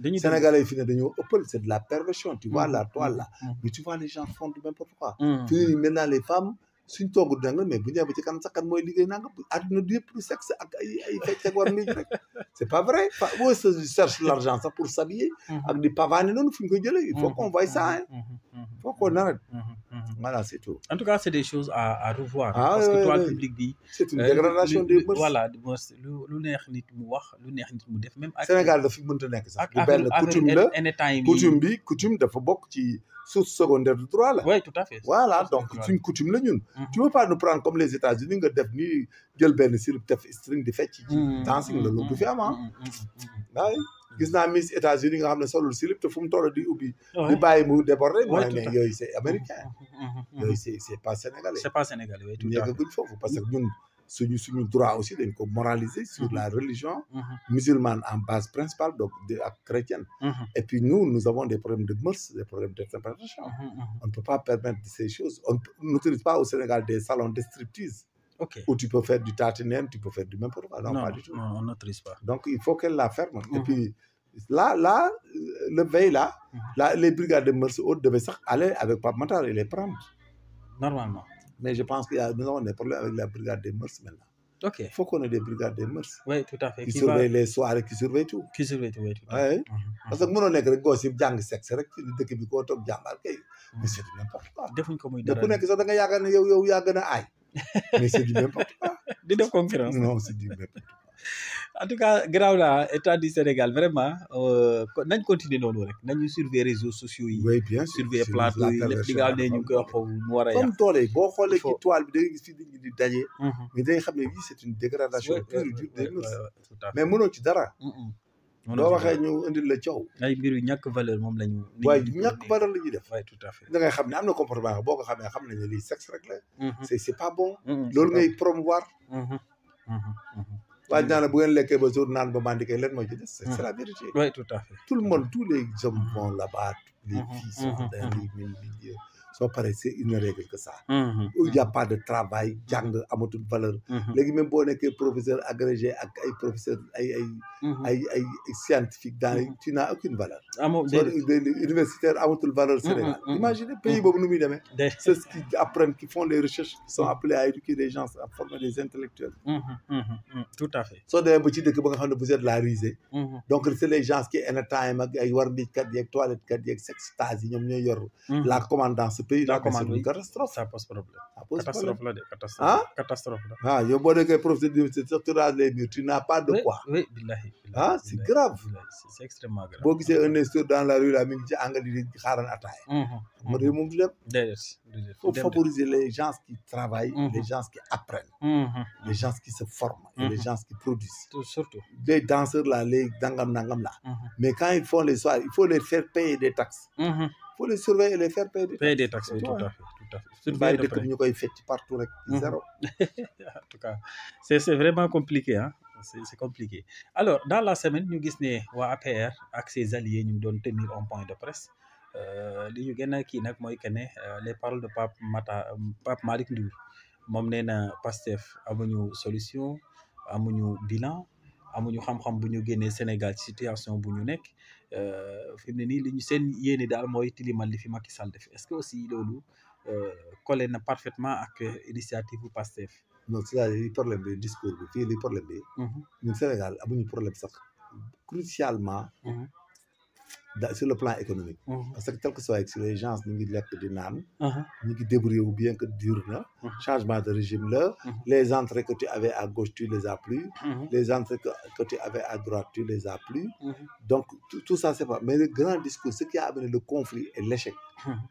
Voilà. Sénégalais, c'est de la perversion. Tu vois la toile là. Mais tu vois, les gens font du n'importe quoi. Maintenant, les femmes, suñ toogu danga mais bu ñu ci kan sax kan mooy liggéey nanga àdduna du yëpp lu sexe ak ay fecc ak war mi rek c'est pas vrai où se cherche l'argent ça pour s'habiller ak di pavaner noonu fu ñu koy jëlee il faut qu'on voie ça il faut qu'on arrête voilà c'est tout en tout cas c'est des choses à revoir parce que toile publique bi c'est une dégradation des mœurs voilà lu neex nit mu wax lu neex nit mu def même Sénégal dafa mënta nekk sax bu benn coutume dafa bokk ci source secondaire du droit là. Oui, tout à fait. Voilà, donc c'est une coutume là ñun. Tu veux pas nous prendre comme les États-Unis nga def ni jël benn slip def string di fecc ci dancing la lu du fi am waaye gis naa Miss États-Unis nga xam ne solul slip te fu mu toll di ubbi di bàyyi mu déborder mooy ne yooyu c'est américain yooyu c'est pas sénégalais. C'est pas sénégalais, oui, tout à fait. Yeggaguñ foofu parce que ñun suñu droit aussi dañ ko moraliser sur la religion musulmane en base principale donc chrétienne et puis nous avons des problèmes de mœurs, des problèmes d'interprétation. On ne peut pas permettre ces choses. On n'utilise pas au Sénégal des salons de striptease où tu peux faire du tartinème, tu peux faire du n'importe quoi. Non, pas du tout. Non, on n'autorise pas. Donc il faut qu'elle la ferme. Et puis là le veille là les brigades de mœurs autres devaient aller avec Pape Matar et les prendre normalement. Mais je pense qu'il y a nous avons des problèmes avec la brigade des mœurs maintenant. Ok. Il faut qu'on ait des brigades des mœurs. Oui, tout à fait. Qui surveillent les soirées, qui surveillent tout. Qui surveillent tout, oui, tout à fait. Parce que mënoo nekk rek gosse yi jàng sexe rek ci dëkk bi koo toog jàngal kay. Mais c'est du n'importe quoi. defuñ ko muy dara ku nekk sax da nga yaakaar ne yow yaa gën a aay. Mais c'est du n'importe quoi. di def concurrence. Non, c'est du n'importe quoi. En tout cas graaw la état du Sénégal vraiment nañ continuer noonu rek nañu surveiller réseaux sociaux yi. Oui, bien sûr. Surveiller plateau yi lépp li nga xam ne ñu ngi koy wax foofu mu war a yàq. comme tool yi boo xoolee ci toile bi da ngay gis fii nit ñi di daje. mais da ngay xam ne lii c'est une dégradation pure et dure des mœurs. Mais mënoo ci dara. doo waxee ñu indil la coow. ay mbir yu ñàkk valeur moom la ñu. waaye ñàkk valeur la ñuy def. oui, tout à fait. da ngay xam ne am na comportement boo ko xamee xam nañ ne lii sexe rek la. c'est pas bon. loolu ngay promouvoir. waa ñaana bu ngeen lekkee ba jour naan ba mandi kay leen moo ci des c'est la vérité. Oui, tout à fait. Tout le monde, tous les hommes vont là-bas, les filles sont dans les milieux. Soo paree c'est une règle que ça. Il n'y a pas de travail, jàng amatul valeur. léegi même boo nekkee professeur agrégé ak ay professeur ay scientifique dans tu n'as aucune valeur. Universitaire amatul valeur Sénégal. Imaginez pays boobu nu muy demee. C'est ce qui apprennent, qui font les recherches, qui sont appelés à éduquer des gens, à former des intellectuels. Tout à fait. soo demee ba ci dëkk ba nga xam ne vous êtes la risée. donc c'est les gens qui anytime ak ay war kat yeeg toilette kat yeeg sextage yi ñoom ñooy yor la commande dans ce pays. La commande, oui. Catastrophe. Ça pose problème. Ça pose Catastrophe problème. là, catastrophe. Catastrophe là. Ah, yow boo nekkee professeur d'université sax tu rases les murs, tu n'as pas de quoi. Oui, billahi. Ah, c'est grave. C'est extrêmement grave. boo gisee un institut dans la rue là mi ngi ci angle yi di xaaran ataaya. ma réew moom du dem. Déedéet. faut favoriser les gens qui travaillent, les gens qui apprennent, les gens qui se forment et les gens qui produisent. Surtout. Les danseurs là, les nangam là. Mais quand ils font les soirs, il faut les faire payer des taxes. Il faut les surveiller et les faire payer des taxes. Payer des taxes, oui, tout à fait. Surveiller dëkk bi ñu koy fecc partout rek. Zéro. En tout cas, c'est vraiment compliqué, hein. C'est compliqué. Alors, dans la semaine, ñu gis ne waa APR ak ses alliés ñu doon tenir un point de presse. li ñu gën a kii nag mooy que ne les paroles de Pape Malick Ndour moom nee na Pastef amuñu solution amuñu bilan amuñu xam-xam bu ñu génnee Sénégal ci situation bu ñu nekk fi mu ne nii li ñu seen yéene daal mooy tilimal li fi Macky Sall def est-ce que aussi loolu collé na parfaitement ak initiative bu Pastef. non c'est-à-dire li problème bi discours bi fii li problème bi. ñun Sénégal amuñu problème sax crucialement. sur le plan économique. parce que quel que soit si les gens ñu ngi lekk di naan. ñu ngi débrouillé wu bien que dur na. changement de régime là. les entrées que tu avais à gauche tu les as plus. les entrées que tu avais à droite tu les as plus. donc tout ça c'est pas mais le grand discours ce qui a amené le conflit et l'échec.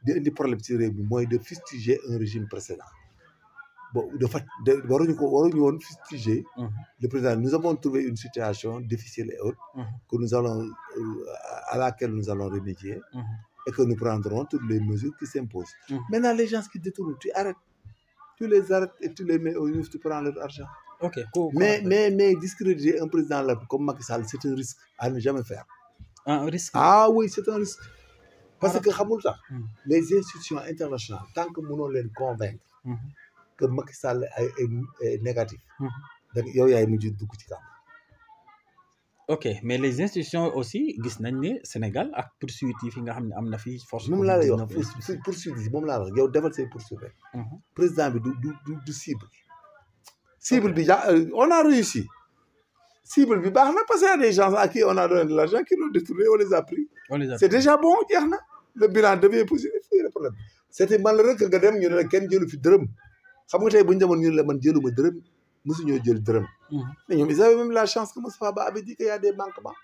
di indi problème ci réew mi mooy de fustiger un régime précédent. bon waruñu woon fustiger le président. Nous avons trouvé une situation difficile et haute que nous allons à laquelle nous allons remédier et que nous prendrons toutes les mesures qui s'imposent. Maintenant les gens qui détournent tu les arrêtes et tu les mets au neuf, tu prends leur argent. Ok. Mais discréditer un président là comme Macky Sall c'est un risque à ne jamais faire. Un risque. Ah oui, c'est un risque parce que xamul tax les institutions internationales tant que mënoo leen convaincre que Macky Sall est négatif. donc yow yaay mujj dugg ci kàmb. ok mais les institutions aussi gis nañ ne Sénégal ak poursuite yi fi nga xam ne am na fi force. moom laa lay wax poursuite yi moom laa la wax yow defal say poursuite rek. président bi du cible. cible bi on a réussi. cible bi baax na parce qu'il y a des gens à qui on a donné de l'argent qui l'ont détourné on les a pris. c'est déjà bon jeex na. le bilan devient positif fii le problème. c'était malheureux que nga dem ñu ne la kenn jëlu fi dërëm. xam nga tey bu ñu demoon ñu ne la man jëluma dërëm mosuñoo jël dërëm. mais ñoom ils avaient même la chance que Moustapha Ba avait dit qu'il y a des manquements.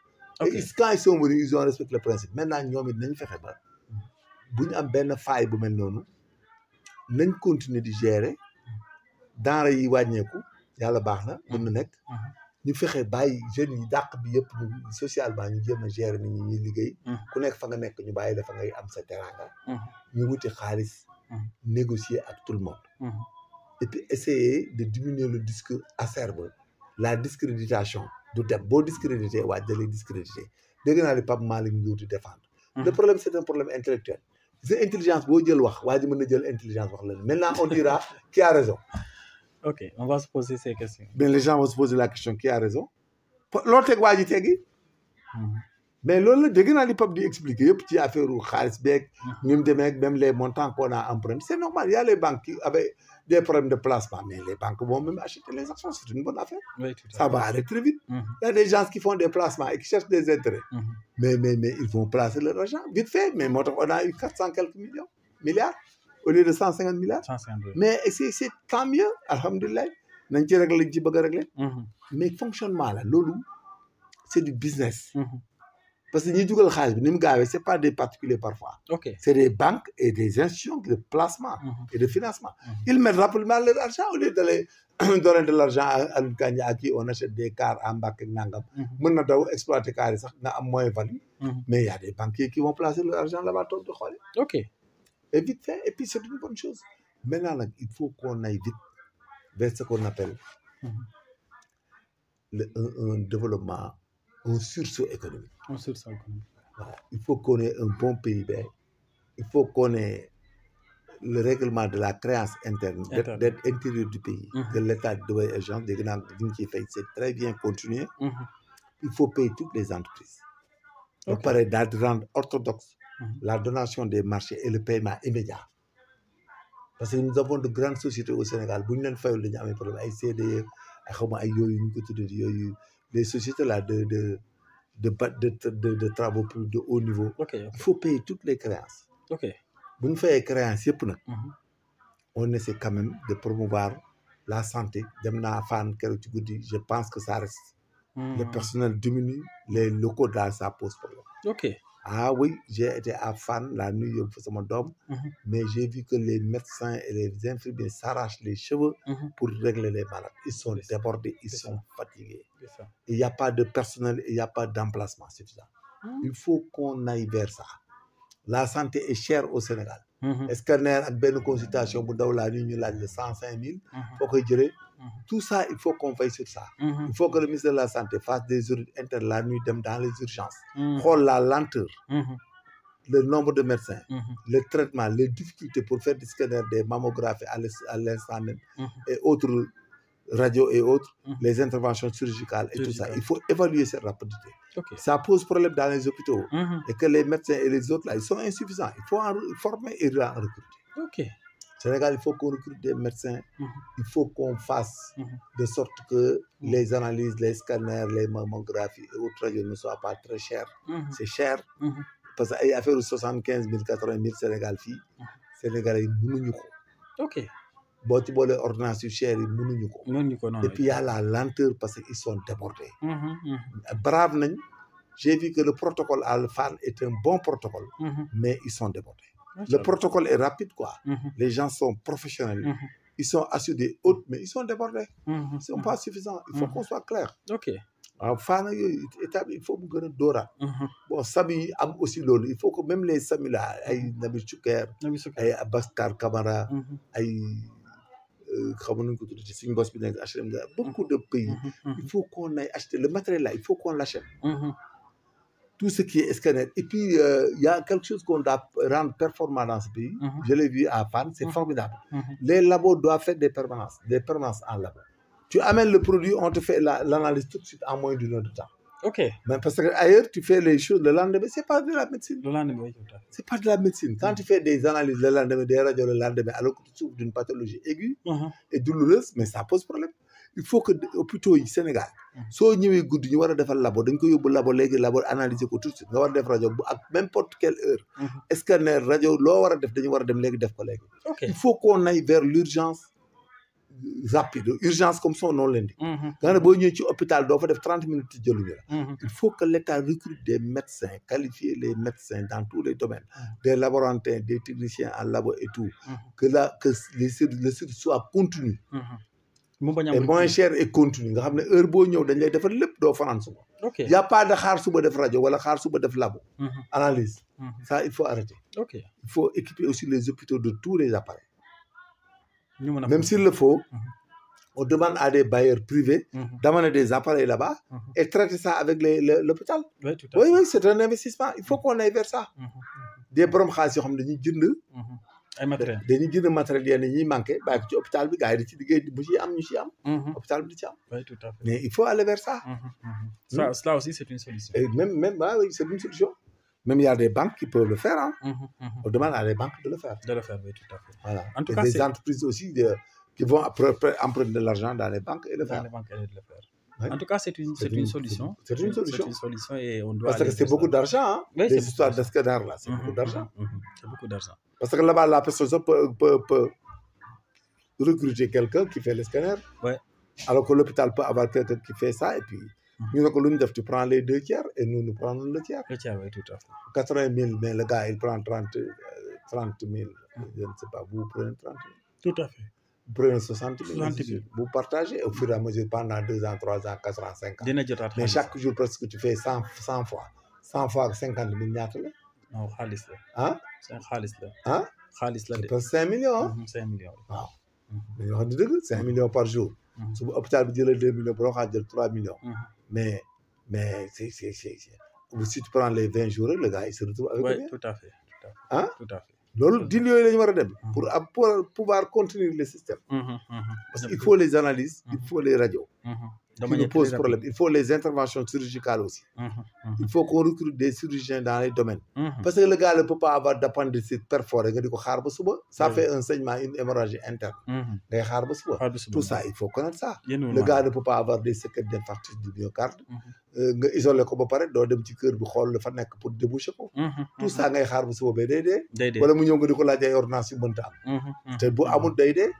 et quand ils sont venus ils ont respecté le principe maintenant ñoom it nañ fexe ba bu ñu am benn faille bu mel noonu nañ continuer di gérer denrées yi wàññeeku yàlla baax na mën na nekk. ñu fexe bàyyi jeunes yi dàq bi yëpp ñu socialement ñu jéem a gérer nit ñi ñuy liggéey. ku nekk fa nga nekk ñu bàyyi la fa ngay am sa teranga. ñu wuti xaalis. négocier ak tout le monde. et puis essayer de diminuer le discours acerbe la discréditation du dem boo discrédité waaj da lay discrédité dégg naa li Pape Malick Ndour di défendre. le problème c'est un problème intellectuel. c'est intelligence boo jël wax waa ji mën na jël intelligence wax la maintenant on dira qui a raison. ok on va se poser ces questions. mais les gens vont se poser la question qui a raison. loo teg waa ji teggi. mais loolu la dégg naa li Pape di expliquer yëpp ci affaire xaalis beeg. ni mu demee même les montants qu'on a empruntés c'est normal il y a les banques qui avaient des problèmes de placement mais les banques vont même acheter les actions c'est une bonne affaire. Oui, ça va aller très vite. Il y a des gens qui font des placements et qui cherchent des intérêts. mais ils vont placer leur argent vite fait mais moo tax on a eu 400 quelques milliards au lieu de 150 milliards. 150 mais c'est tant mieux alhamdulilah nañ ci régler lañ ci bëgg a régler. mais fonctionnement la loolu c'est du business. parce que ñi dugal xaalis bi ni mu gaawee c'est pas des particuliers parfois. c'est des banques et des institutions de placement. et de financement. ils mettent rapidement leur argent au lieu d'aller donner de l'argent à une Kandji à qui on achète des cars à Mbacké nangam. mën na daw exploiter cars yi sax nga am moins value. mais il y a des banquiers qui vont placer leur argent là-bas toog di xoole. et vite fait et puis c'est une bonne chose. maintenant nag il faut qu'on aille vite vers ce qu'on appelle un développement, un sursaut économique. Un sursaut économique. Voilà. Il faut qu'on ait un bon PIB. Il faut qu'on ait le règlement de la créance interne, dette intérieure du pays, que l'État doit agir. C'est très bien continué. Il faut payer toutes les entreprises. Okay. Pareil, de rendre orthodoxe la donation des marchés et le paiement immédiat. Parce que nous avons de grandes sociétés au Sénégal. Les sociétés là de travaux publics de haut niveau. Il faut payer toutes les créances. Vous faites les créances, on essaie quand même de promouvoir la santé. Je pense que ça reste. Le personnel diminue, les locaux là, ça pose problème. Ah oui, j'ai été à Fan la nuit, mais j'ai vu que les médecins et les infirmiers s'arrachent les cheveux pour régler les malades. Ils sont débordés, ils sont fatigués. Il n'y a pas de personnel, il n'y a pas d'emplacement suffisant. Il faut qu'on aille vers ça. La santé est chère au Sénégal. Est-ce qu'il y a une consultation pour la nuit, de 105 000? Tout ça, il faut qu'on veille sur ça. Il faut que le ministre de la Santé fasse des audits internes la nuit dans les urgences. Pour la lenteur, le nombre de médecins, le traitement, les difficultés pour faire des scanners, des mammographies à l'instant même, et autres radios et autres, les interventions chirurgicales et tout ça. Il faut évaluer cette rapidité. Ça pose problème dans les hôpitaux. Et que les médecins et les autres, là, ils sont insuffisants. Il faut en former et en recruter. Sénégal, il faut qu'on recrute des médecins, il faut qu'on fasse de sorte que les analyses, les scanners, les mammographies et autres radios ne soient pas très chers. C'est cher, parce qu'il y a affaire 75 000, 80 000 Sénégal filles. Sénégalais, ils ok. Bon, tu vois les ordonnances chères, ils et puis il y a la lenteur parce qu'ils sont débordés. Brave, j'ai vu que le protocole à l'FAN est un bon protocole, mais ils sont débordés. Le protocole est rapide, quoi. Les gens sont professionnels. Ils sont assis des hautes, mais ils sont débordés. Ils ne sont pas suffisants. Il faut qu'on soit clair. Il faut que nous Dora. Bon, Sami a aussi l'eau. Il faut que même les Sami là, Nabil Chouker, Abaskar Kamara, beaucoup de pays. Il faut qu'on aille acheter le matériel là. Il faut qu'on l'achète. Tout ce qui est scanner. Et puis, il y a quelque chose qu'on doit rendre performant dans ce pays. Je l'ai vu à Fan, c'est formidable. Les labos doivent faire des permanences en labo. Tu amènes le produit, on te fait l'analyse tout de suite en moins d'une heure de temps. Mais parce qu'ailleurs, tu fais les choses le lendemain, ce n'est pas de la médecine. Le lendemain, oui. Ce n'est pas de la médecine. Quand tu fais des analyses le lendemain, des radios le lendemain, alors que tu souffres d'une pathologie aiguë et douloureuse, mais ça pose problème. Il faut que hôpitaux au Sénégal soo ñëwee guddi ñu war a defal labo dañ ko yóbbu labo léegi labo analyser ko tout de suite nga war a def rajo bu ak n'importe quelle heure scanner rajo loo war a def dañu war a dem léegi def ko léegi il faut qu'on aille vers l'urgence rapide urgence comme son nom l'indique nga xam ne boo ñëwee ci hôpital doo fa def 30 minutes ci jëluñu la il faut que l'État recrute des médecins qualifier les médecins dans tous les domaines des laborantins des techniciens en labo et tout que le service soit continu et moins cher et continu nga xam ne heure boo ñëw dañ lay defal lépp doo fanaan suba y a pas de xaar suba def rajo wala xaar suba def labo analyse ça il faut arrêter il faut équiper aussi les hôpitaux de tous les appareils même s'il le faut on demande à des bailleurs privés d'amener des appareils là-bas et traiter ça avec l'hôpital oui c'est un investissement il faut qu'on aille vers ça des borom xaalis yoo xam ne dañuy jënd dañuy jënd matériel yenn ñuy manqué bàyyi ko ci hôpital bi gars yi di ci liggéey bu ci am ñu ci am hôpital bi di ci am mais il faut aller vers ça cela aussi c'est une solution et même oui c'est une solution même il y a des banques qui peuvent le faire on demande à les banques de le faire oui tout à fait voilà en tout cas des entreprises aussi qui vont emprunter de l'argent dans les banques et le faire en tout cas c'est une solution c'est une solution et on doit parce que c'est beaucoup d'argent les histoires de scanner là c'est beaucoup d'argent c'est beaucoup d'argent parce que là-bas, la personne peut recruter quelqu'un qui fait le scanner. Alors que l'hôpital peut avoir quelqu'un qui fait ça. Et puis, tu prends les 2 tiers et nous prenons le tiers. Le tiers, oui, tout à fait. 80 000, mais le gars, il prend 30 000. Je ne sais pas, vous prenez 30 000. Tout à fait. Vous prenez 60 000. Vous partagez au fur et à mesure pendant 2 ans, 3 ans, 4 ans, 5 ans. Mais chaque jour, presque, tu fais 100 fois. 100 fois 50 000. Non, xaalis la. Ah c'est xaalis la. Ah xaalis la de. parce que 5 millions. 5 millions. waaw. dañoo xam ne dëgg 5 millions par jour. su hôpital bi jëlee 2 millions bu la waxaat jël 3 millions. mais c'est si tu prends les 20 jours le gars il se retrouve avec oui tout à fait tout à fait loolu dil yooyu la ñu war a dem pour pouvoir contenir le système. Parce qu'il faut les analyses il faut les radios qui nous posent problème il faut les interventions chirurgicales aussi. Il faut qu'on recrute des chirurgiens dans les domaines. Parce que le gars ne peut pas avoir d'appendicite perforé nga di ko xaar ba suba. Ça fait un saignement, une hémorragie interne. ngay xaar ba suba. Tout ça il faut connaître ça. Le gars ne peut pas avoir des séquelles d'infarctus du myocarde. nga isolé ko ba pare doo dem ci kër bi xool la fa nekk pour déboucher ko. Tout ça ngay xaar ba suba ba day dee. wala mu ñëw nga di ko laaj ay ordonnances yu mënta am. te bu amul day dee.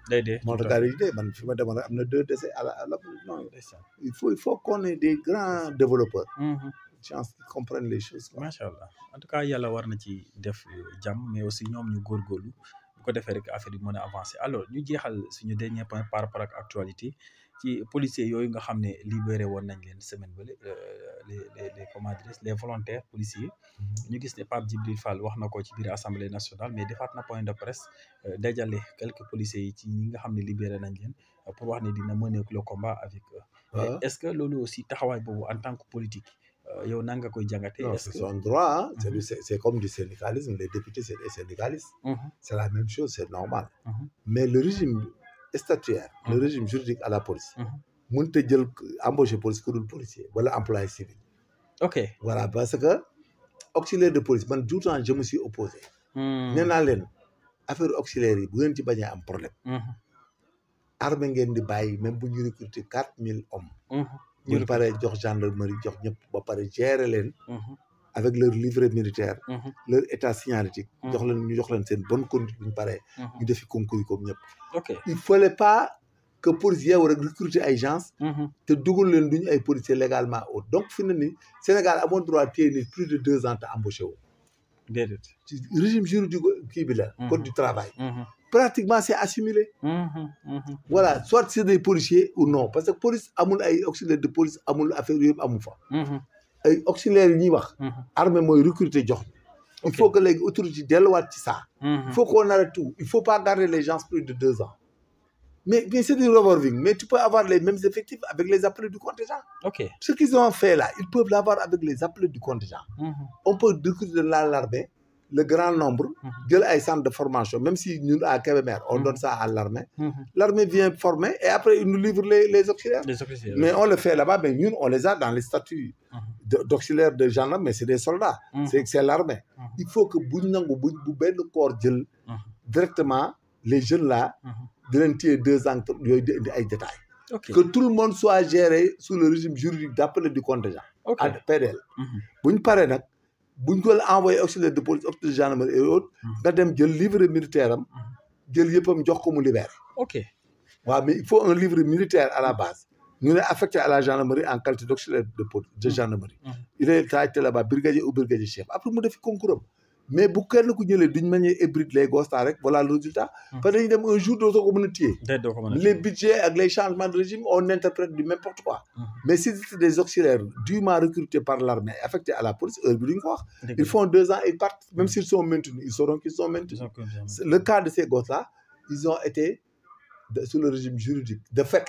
moo tax gars yi dee man fi ma demoon am na 2 décès à la non. Il faut qu'on ait des grands développeurs. Chance qui comprennent les choses. macha allah en tout cas yàlla war na ci def jàmm mais aussi ñoom ñu góorgóorlu bu ko defee rek affaire yi mën a avancer alors ñu jeexal suñu dernier point par rapport ak actualité ci policiers yooyu nga xam ne libéré woon nañ leen semaine bële les comment dire les volontaires policiers. ñu gis ne Pape Djibril Fall wax na ko ci biir assemblée nationale mais defaat na point de presse dajale quelques policiers yi ci ñi nga xam ne libéré nañ leen pour wax ne dina mener le combat avec eux. Est-ce que loolu aussi taxawaay boobu en tant que politique. yow nan nga koy jàngatee. Non, c'est son droit. C'est comme du syndicalisme. Les députés, c'est des syndicalistes. C'est la même chose, c'est normal. Mais le régime statutaire, le régime juridique à la police, mënut a jël embaucher police ku dul policier wala employé civil. Ok. Voilà, parce que auxiliaire de police man tout le temps je me suis opposé. nee naa leen affaire auxiliaire yi bu ngeen ci bañ a am problème. armée ngeen di bàyyi même bu ñu recruter 4000 hommes. ñu paree jox gendarmerie jox ñëpp ba pare gérer leen. avec leur livret militaire. leur état signalétique. ñu jox leen seen bonne conduite bu ñu paree. ñu defi concours comme ñëpp. ok il fallait pas que police yeewu rek recruter ay gens. te dugal leen duñu ay policiers légalement haut donc fi mu ne nii Sénégal amoon droit téye nit plus de 2 ans te embauché wu. déedéet ci régime juridique kii bi la. code du travail. pratiquement c'est assimilé. Voilà soit c'est des policiers ou non parce que police amul ay auxiliaires de police amul affaire yëpp amu fa. ay auxiliaires yi ñuy wax. armée mooy recruter jox. il faut que les autorités delluwaat ci ça. il faut qu'on arrête tout il faut pas garder les gens plus de 2 ans. mais c'est du revolving mais tu peux avoir les mêmes effectifs avec les appelés du contingent. ok ce qu'ils ont fait là ils peuvent l'avoir avec les appelés du contingent. On peut recruter de l'armée le grand nombre. jël ay centre de formation même si ñun à Kébémer on donne ça à l'armée. L'armée vient former et après ils nous livrent les auxiliaires. Mais on le fait là-bas mais ñun on les a dans les statuts d'auxiliaires de gendarme mais c'est des soldats. C'est l'armée. Il faut que bu nangu bu benn corps jël directement les jeunes là. di leen téye 2 ans yooyu di indi ay détails. Que tout le monde soit géré sous le régime juridique d'appel du contingent. à PDL. bu ñu paree nag bu ñu ko envoyé auxiliaire de police auxiliaire de gendarmerie et autres. nga dem jël livre militaire am jël yëppam jox ko mu libéré. ok waaw mais il faut un livre militaire à la base. ñu ne affecté à la gendarmerie en qualité d'auxiliaire de police de gendarmerie. il est traité là-bas brigadier ou brigadier chef après mu defi concours am. mais bu kenn ku ñëlee d'une manière hybride les gostas rek voilà le résultat. parce que dañuy dem un jour dootoo ko mën a téye. les budgets ak les changements de régime on interprète du n'importe quoi. mais si c'est des auxiliaires dûment recrutés par l'armée affectés à la police heure bi duñ ko wax. ils font 2 ans ils partent même s'ils sont maintenus ils sauront qu'ils sont maintenus. Le cas de ces gosses-là ils ont été sous le régime juridique de fait.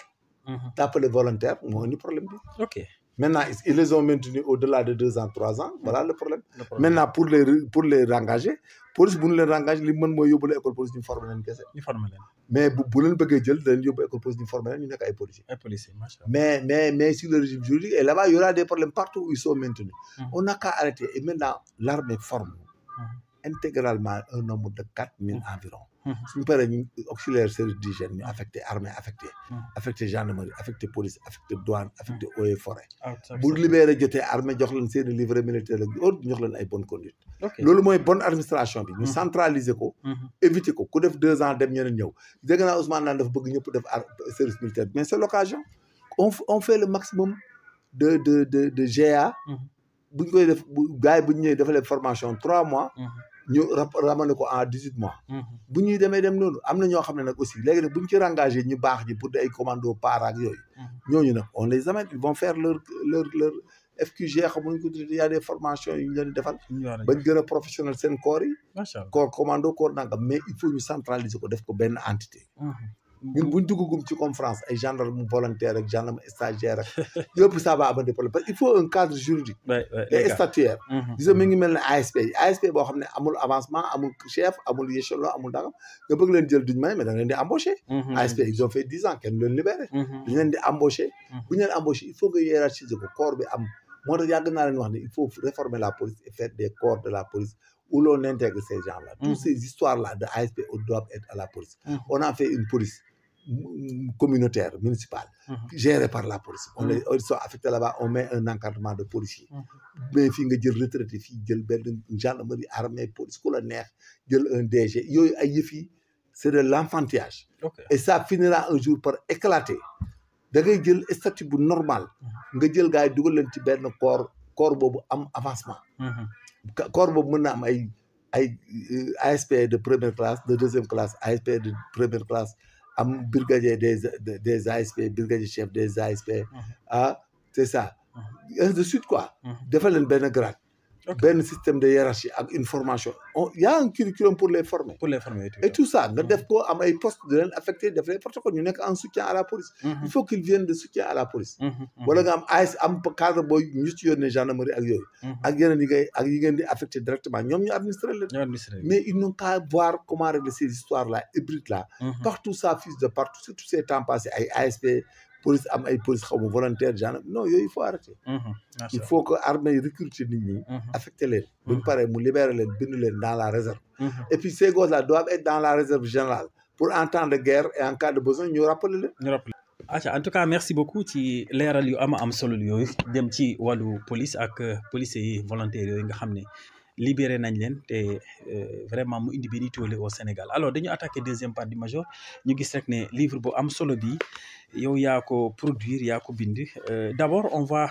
d'appeler volontaire moo indi problème bi. ok maintenant ils les ont maintenus au-delà de 2 ans 3 ans voilà le problème. Maintenant pour les rengager police bu ñu leen rengager li mën mooy yóbbu la école police ñu former leen kese. mais bu leen bëggee jël dañ yóbbu école police ñu former leen ñu nekk ay policiers. macha allah mais sur le régime juridique et là-bas il y aura des problèmes partout où ils sont maintenus. On n'a qu'à arrêter et maintenant l'armée forme intégralement un nombre de 4000 environ. suñu paree ñu auxiliaire service d'hygiène ñu affecté armée affecté gendarmerie affecté police affecté douane affecté eaux et forêt. bu libéré jotee armée jox leen seen livret militaire ak autre jox leen ay bonne conduite. loolu mooy bonne administration bi. ñu centraliser ko. éviter ko ku def 2 ans dem ñeneen ñëw. dégg naa Ousmane naan dafa bëgg ñëpp def service militaire mais c'est l'occasion on fait le maximum de GA. bu ñu koy def gars yi bu ñu ñëwee dafa leen formation 3 mois. ñu ramené ko en 18 mois. bu ñuy dem noonu am na ñoo xam ne nag aussi léegi nag bu ñu ci engagé ñu baax ñi pour ay commando para ak yooyu. ñooñu nag on les amène ils vont faire leur FQG xamuñ ko tuddee y a des formations yu ñu leen di defal. bañ gën a professionnel seen corps yi. macha allah corps commando corps nangam mais il faut ñu centraliser ko def ko benn entité. ñun buñ duggagum ci comme France ay gendarme volontaire ak gendarme stagiaire ak yëpp ça va amener problème parce qu'il faut un cadre juridique et statutaire. gis nga mi ngi mel ne ASP boo xam ne amul avancement amul chef amul échelon amul dara nga bëgg leen jël duñ may mais da nga leen di embaucher. ASP ils ont fait 10 ans kenn leen libéré. dañ leen di embaucher. bu ñu leen embaucher il faut que hiérarchiser ko corps bi am moo tax yàgg naa leen wax ne il faut réformer la police et faire des corps de la police où l'on intègre ces gens-là. Toutes ces histoires-là de ASP doivent être à la police. On a fait une police communautaire, municipale, gérée par la police. Ils sont affectés là-bas, on met un encadrement de policiers. Mais il y a des retraités, il y a une gendarmerie, armée, police, colonel, il y a un DG. C'est de l'enfantillage. Et ça finira un jour par éclater. Da ngay jël statut bu normal nga jël gars yi dugal leen ci benn corps boobu am avancement. Corps boobu mën na am ay ASP de première classe de deuxième classe ASP de première classe am brigadier des ASP brigadier chef des ASP. C'est ça. Ainsi de suite quoi. defal leen benn grade. benn système de hiérarchie ak une formation il y a un curriculum pour les former. Et tout ça nga def ko am ay postes de leen affecté def les protocoles ñu nekk en soutien à la police. Il faut qu'ils viennent de soutien à la police. wala nga am am cadre booy ñu ci yónnee gendarmerie ak yooyu. ak yeneen yi ngeen di affecté directement ñoom ñu administrer leen. mais ils n'ont qu'à voir comment régler ces histoires là hybrides là. partout ça fuse de partout surtout ces temps passés ay ASP. police am ay police xaw ma volontaire gendarme non yooyu il faut arrêter. il faut que armée recruter nit ñi. affecté leen. bu ñu paree mu libérer leen bind leen dans la réserve. et puis ces gosses là doivent être dans la réserve générale pour en temps de guerre et en cas de besoin ñu rappeler leen. en tout cas merci beaucoup ci leeral yu am solo yooyu dem ci wàllu police ak policiers yi volontaires yooyu nga xam ne libéré nañ leen te vraiment mu indi benn tollé au Sénégal alors dañu attaqué deuxième partie major ñu gis rek ne livre bu am solo bi yow yaa ko produire yaa ko bind d'abord on va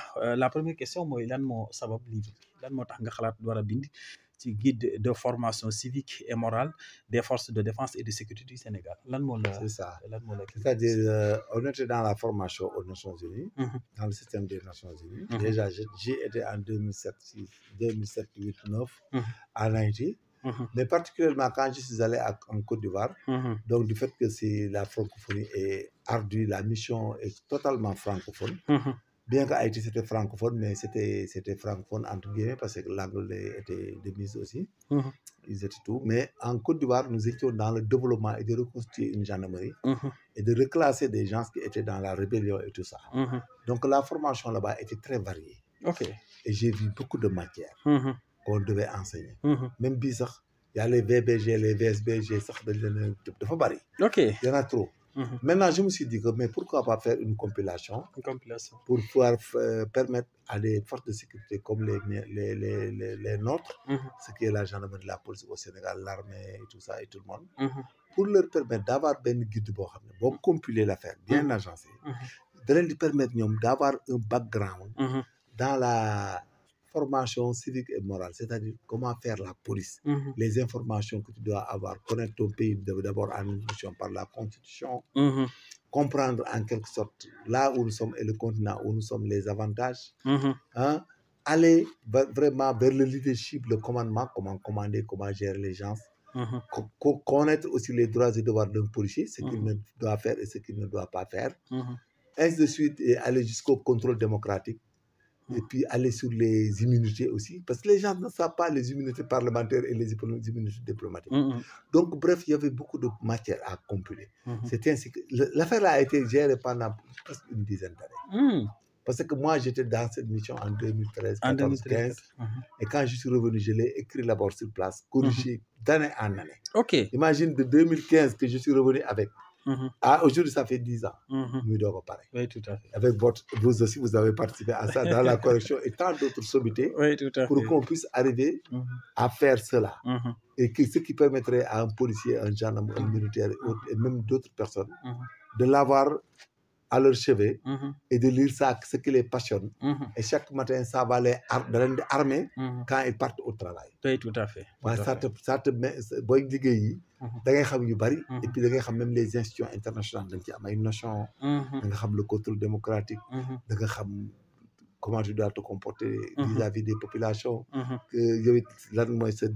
la première question mooy lan moo sabab livre bi lan moo tax nga xalaat war a bind ci guide de formation civique et morale des forces de défense et de sécurité du Sénégal lan moo la. C'est ça c'est-à-dire on était dans la formation aux Nations Unies. Dans le système des Nations Unies. Déjà j'ai été en 2007 8 9 en Haïti. Mais particulièrement quand je suis allé en Côte d'Ivoire. Donc du fait que c'est la francophonie est ardue, la mission est totalement francophone. Bien qu'Haïti c'était francophone, mais c'était francophone entre guillemets parce que l'anglais était de mise aussi. Ils étaient tout. Mais en Côte d'Ivoire, nous étions dans le développement et de reconstruire une gendarmerie et de reclasser des gens qui étaient dans la rébellion et tout ça. Donc la formation là-bas était très variée. Et j'ai vu beaucoup de matières qu'on devait enseigner. Même bii sax y a les VBG, les VSBG sax dafa bari. Il y en a trop. Maintenant, je me suis dit que mais pourquoi pas faire une compilation pour pouvoir permettre à des forces de sécurité comme les nôtres, ce qui est la gendarmerie, la police au Sénégal, l'armée et tout ça et tout le monde, pour leur permettre d'avoir benn guide boo xam ne boo compiler l'affaire bien agencé, da leen di permettre ñoom d'avoir un background dans la formation civique et morale, c'est-à-dire comment faire la police, les informations que tu dois avoir, connaître ton pays d'abord en introduction par la constitution, comprendre en quelque sorte là où nous sommes et le continent où nous sommes, les avantages, aller vraiment vers le leadership, le commandement, comment commander, comment gérer les gens, connaître aussi les droits et devoirs d'un policier, ce qu'il ne doit faire et ce qu'il ne doit pas faire, ainsi de suite, et aller jusqu'au contrôle démocratique. Et puis aller sur les immunités aussi, parce que les gens ne savent pas les immunités parlementaires et les immunités diplomatiques. Donc, bref, il y avait beaucoup de matière à compiler. C'est ainsi que l'affaire a été gérée pendant presque une dizaine d'années. Parce que moi, j'étais dans cette mission en 2013, 2014, 2015. Et quand je suis revenu, je l'ai écrit d'abord sur place, corrigé d'année en année. Imagine de 2015 que je suis revenu avec. Aujourd'hui, ça fait 10 ans. Oui, tout à fait. Avec vous aussi, vous avez participé à ça dans la correction et tant d'autres sommités pour qu'on puisse arriver à faire cela. Et ce qui permettrait à un policier, un gendarme, un militaire et même d'autres personnes de l'avoir à leur chevet et de lire ça, ce qui les passionne. Et chaque matin, ça va les armer quand ils partent au travail. Oui, tout à fait. Ça te met, da ngay xam yu bari et puis da ngay xam même les institutions internationales dañ ci am ay notions da nga xam le contrôle démocratique da nga xam comment tu dois te comporter vis-à-vis des populations, que lan mooy sa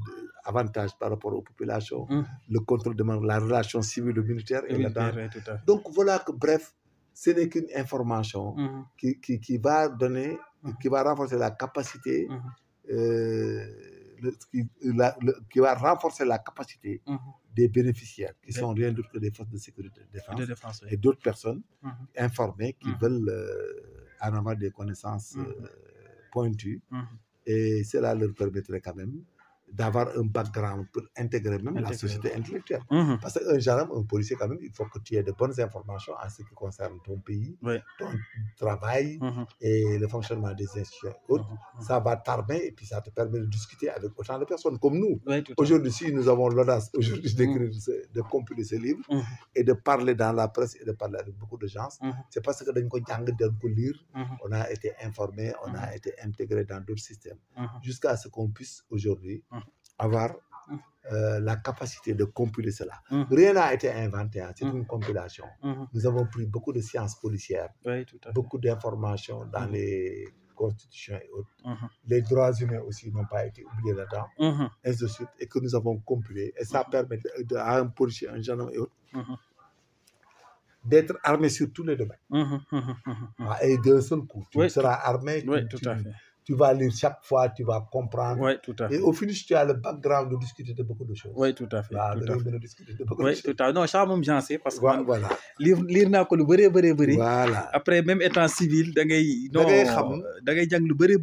avantage par rapport aux populations, le contrôle de la relation civile ou militaire est là-dedans. Donc voilà que bref, ce n'est qu'une information qui va donner, qui va renforcer la capacité, qui va renforcer la capacité des bénéficiaires, qui sont rien d'autre que des forces de sécurité et de défense, et d'autres personnes informées qui veulent en avoir des connaissances pointues, et cela leur permettrait quand même d'avoir un background pour intégrer même la société intellectuelle. Parce qu'un gendarme, un policier, quand même, il faut que tu aies de bonnes informations en ce qui concerne ton pays, ton travail et le fonctionnement des institutions. Ça va t'armer et puis ça te permet de discuter avec autant de personnes comme nous. Aujourd'hui, si nous avons l'audace d'écrire, de compiler ce livre et de parler dans la presse et de parler avec beaucoup de gens, c'est parce que nous lire, on a été informé, on a été intégré dans d'autres systèmes, jusqu'à ce qu'on puisse aujourd'hui avoir la capacité de compiler cela. Rien n'a été inventé, c'est une compilation. Nous avons pris beaucoup de sciences policières, beaucoup d'informations dans les constitutions et autres. Les droits humains aussi n'ont pas été oubliés là-dedans, ainsi de suite, et que nous avons compilé. Et ça permet à un policier, un gendarme et autres, d'être armé sur tous les domaines. Et d'un seul coup, tu seras armé, tu vas lire chaque fois, tu vas comprendre. Et au finish, tu as le background de discuter de beaucoup de choses. Oui, tout à fait. De discuter de beaucoup de choses. Tout à fait. Non, ça, j'en sais parce que voilà. lire naa ko lu bëree bëri. Voilà. Après, même étant civil, da ngay jàng lu bëri.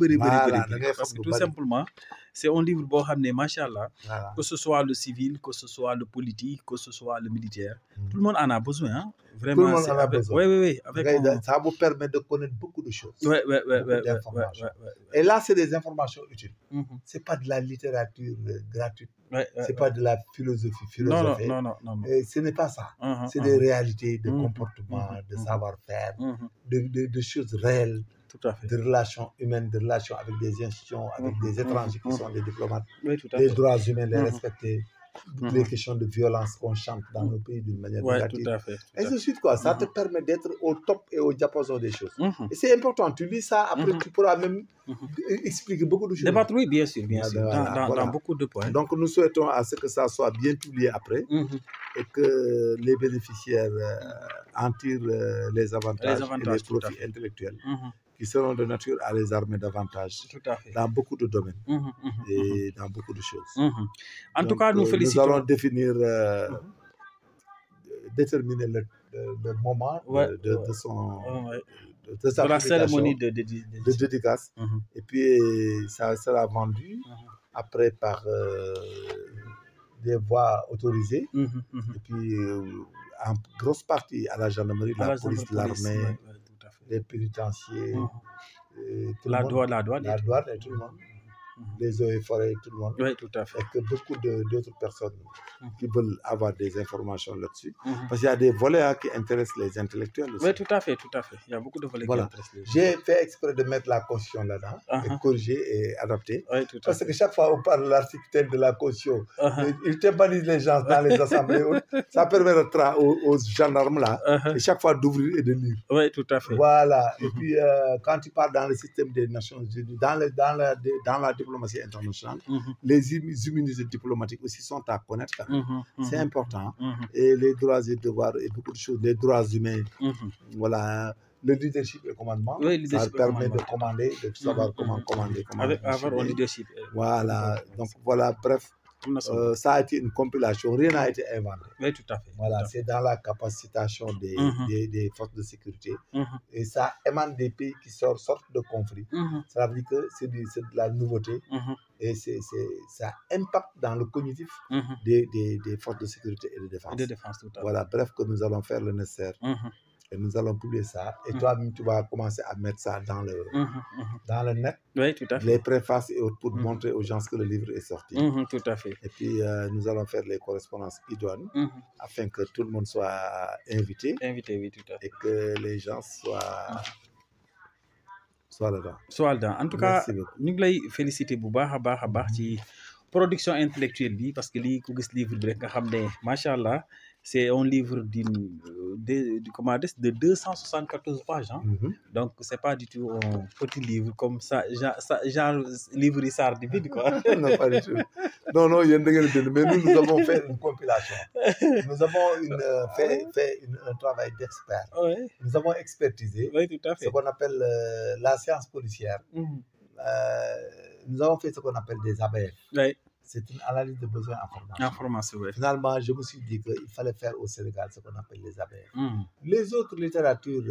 Parce que tout simplement, c'est un livre boo xam ne macha allah. Que ce soit le civil, que ce soit le politique, que ce soit le militaire, tout le monde en a besoin. Hein? Vraiment, tout le monde en a besoin. Oui. Ça vous permet de connaître beaucoup de choses. Oui. Et là, c'est des informations utiles. C'est pas de la littérature gratuite. C'est pas de la philosophie philosophique. Non. Et ce n'est pas ça. C'est des réalités, de comportement, de savoir-faire, de choses réelles. Tout à fait. De relations humaines, de relations avec des institutions, avec des étrangers qui sont des diplomates, les droits humains, les respecter, toutes les questions de violence qu'on chante dans nos pays d'une manière négative. Tout à fait. Et ainsi de suite, quoi. Ça te permet d'être au top et au diapason des choses. Et c'est important, tu lis ça, après tu pourras même expliquer beaucoup de choses. Débattre, oui, bien sûr. Dans beaucoup de points. Donc nous souhaitons à ce que ça soit bien publié après et que les bénéficiaires en tirent les avantages et les profits intellectuels qui seront de nature à les armer davantage dans beaucoup de domaines et dans beaucoup de choses. En tout cas, nous félicitons. Nous allons déterminer le moment de sa la cérémonie de dédicace. Et puis, ça sera vendu après par des voies autorisées. Et puis, en grosse partie à la gendarmerie, la police, l'armée, les pénitenciers, la douane et tout le monde, les eaux et forêts, tout le monde. Oui, tout à fait. Et que beaucoup d'autres personnes qui veulent avoir des informations là-dessus. Parce qu'il y a des volets qui intéressent les intellectuels aussi. Oui, tout à fait. Il y a beaucoup de volets qui intéressent les gens. J'ai fait exprès de mettre la Constitution là-dedans, et corriger et adapter. Oui, parce que chaque fois on parle de l'article tel de la Constitution, ils tétanisent les gens dans les assemblées. Ça permettra aux gendarmes là, et chaque fois d'ouvrir et de lire. Oui, tout à fait. Voilà. Et puis, quand tu parles dans le système des Nations Unies, dans la diplomatie internationale, les immunités diplomatiques aussi sont à connaître. C'est important. Et les droits et devoirs et beaucoup de choses, les droits humains, voilà. Le leadership et commandement, ça permet de commander, de savoir comment commander. Avoir un leadership. Voilà. Donc voilà, bref. Ça a été une compilation, rien n'a été inventé. Oui, tout à fait. Voilà, c'est dans la capacitation des forces de sécurité. Et ça émane des pays qui sortent de conflits. Ça veut dire que c'est de la nouveauté. Et ça impacte dans le cognitif des forces de sécurité et de défense. Tout à fait. Voilà, bref, que nous allons faire le nécessaire. Et nous allons publier ça. Et toi-même, tu vas commencer à mettre ça dans le net. Oui, tout à fait. Les préfaces et autres pour montrer aux gens que le livre est sorti. Tout à fait. Et puis, nous allons faire les correspondances idoines afin que tout le monde soit invité. Invité, oui, tout à fait. Et que les gens soient là-dedans. En tout cas, nous voulons féliciter bu baax ci production intellectuelle bi parce que lii ku gis livre bi rek nga xam ne macha allah c'est un livre de 274 pages hein. Donc c'est pas du tout un petit livre comme ça genre livre yi saar di bind quoi. Non, pas du tout. Non, yéen da ngeen bind, mais nous avons fait une compilation. Nous avons fait un travail d'expert. Ouais. Nous avons expertisé tout à fait. ce qu'on appelle la science policière. Nous avons fait ce qu'on appelle des ABF. Ouais. C'est une analyse de besoin information. Ouais. Finalement, je me suis dit qu'il fallait faire au Sénégal ce qu'on appelle les ABF. Les autres littératures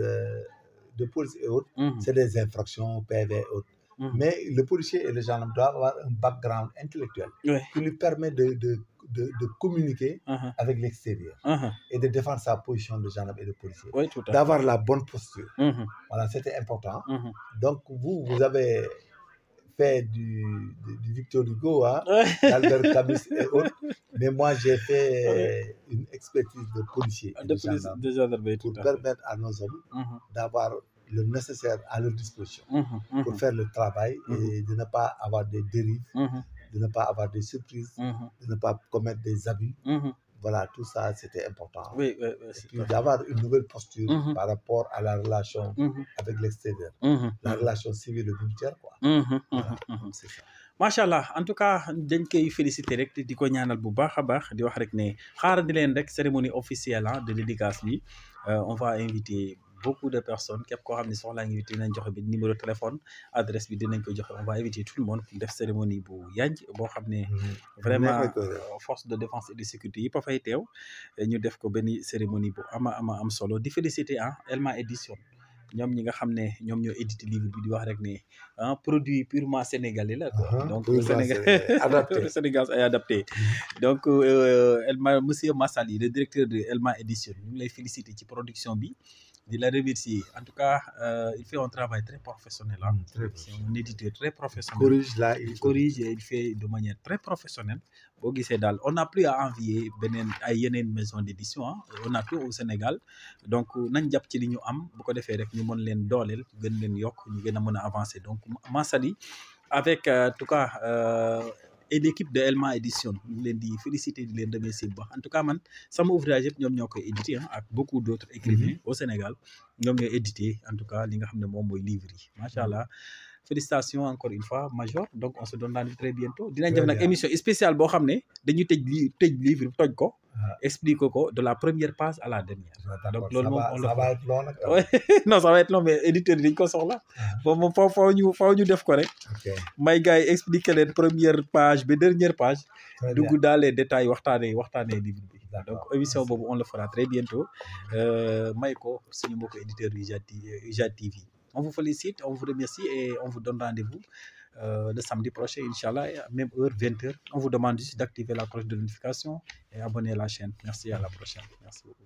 de police et autres, c'est des infractions, PV et autres. Mais le policier et le gendarme doivent avoir un background intellectuel qui lui permet de communiquer avec l'extérieur et de défendre sa position de gendarme et de policier. Oui, tout à fait. D'avoir la bonne posture. Voilà, c'était important. Donc, vous avez fait du Victor Hugo, d'Albert Camus et autres, mais moi j'ai fait une expertise de policier et de gendarme pour permettre à nos hommes d'avoir le nécessaire à leur disposition pour faire le travail et de ne pas avoir des dérives, de ne pas avoir des surprises, de ne pas commettre des abus. Voilà, tout ça, c'était important. Oui, et puis d'avoir une nouvelle posture par rapport à la relation avec l'extérieur. La relation civile et militaire, quoi. Voilà, c'est ça. Machallah, en tout cas dañ koy féliciter rek di ko ñaanal bu baax a baax di wax rek ne xaarandi leen rek cérémonie officielle de dédicace bi on va inviter beaucoup de personnes képp koo xam ne soxlaa invité dinañ joxe bi numéro de téléphone adresse bi dinañ ko joxe on va inviter tout le monde pour def cérémonie bu yanj boo xam ne vraiment force de défense et de sécurité yi pa fay teew ñu def ko benn cérémonie bu ama am solo di féliciter Elma Édition ñoom ñi nga xam ne ñoom ñoo édité livre bi di wax rek ne produit purement sénégalais la quoi. Donc Sénégal ay adapté donc monsieur Massali le directeur de Elma Édition ñu ngi lay féliciter ci production bi di la remercier en tout cas il fait un travail très professionnel c'est un éditeur très professionnel. Il il fait de manière très professionnelle boo gisee daal on n'a plus à envier yeneen maison d'édition on a tout au Sénégal donc nañ jàpp ci li ñu am bu ko defee rek ñu mën leen dooleel gën leen yokk ñu gën a mën a avancer donc Massali avec en tout cas et l'équipe de Elma Édition ñu leen di féliciter di leen remercier bu baax en tout cas man sama ouvrage yëpp ñoom ñoo koy édité ak beaucoup d'autres écrivains au Sénégal ñoom ñooy édité en tout cas li nga xam ne moom mooy livre yi macha allah. Félicitations encore une fois Major donc on se donne rendez-vous très bientôt dinañ def nag émission spéciale boo xam ne dañuy tëj livre toj ko explique ko de la première page à la dernière. Donc loolu moom ça va être long nag. Non ça va être long mais éditeur yi dañ ko soxla moom faaw ñu def ko rek may gars yi expliquer leen première page ba dernière page dugg dans les détails waxtaanee livre bi donc émission boobu on le fera très bientôt may ko suñu mbokk éditeur UJAD TV. On vous félicite, on vous remercie et on vous donne rendez-vous le samedi prochain, Inch'Allah, même heure, 20h. On vous demande juste d'activer la cloche de notification et abonner à la chaîne. Merci, à la prochaine. Merci beaucoup.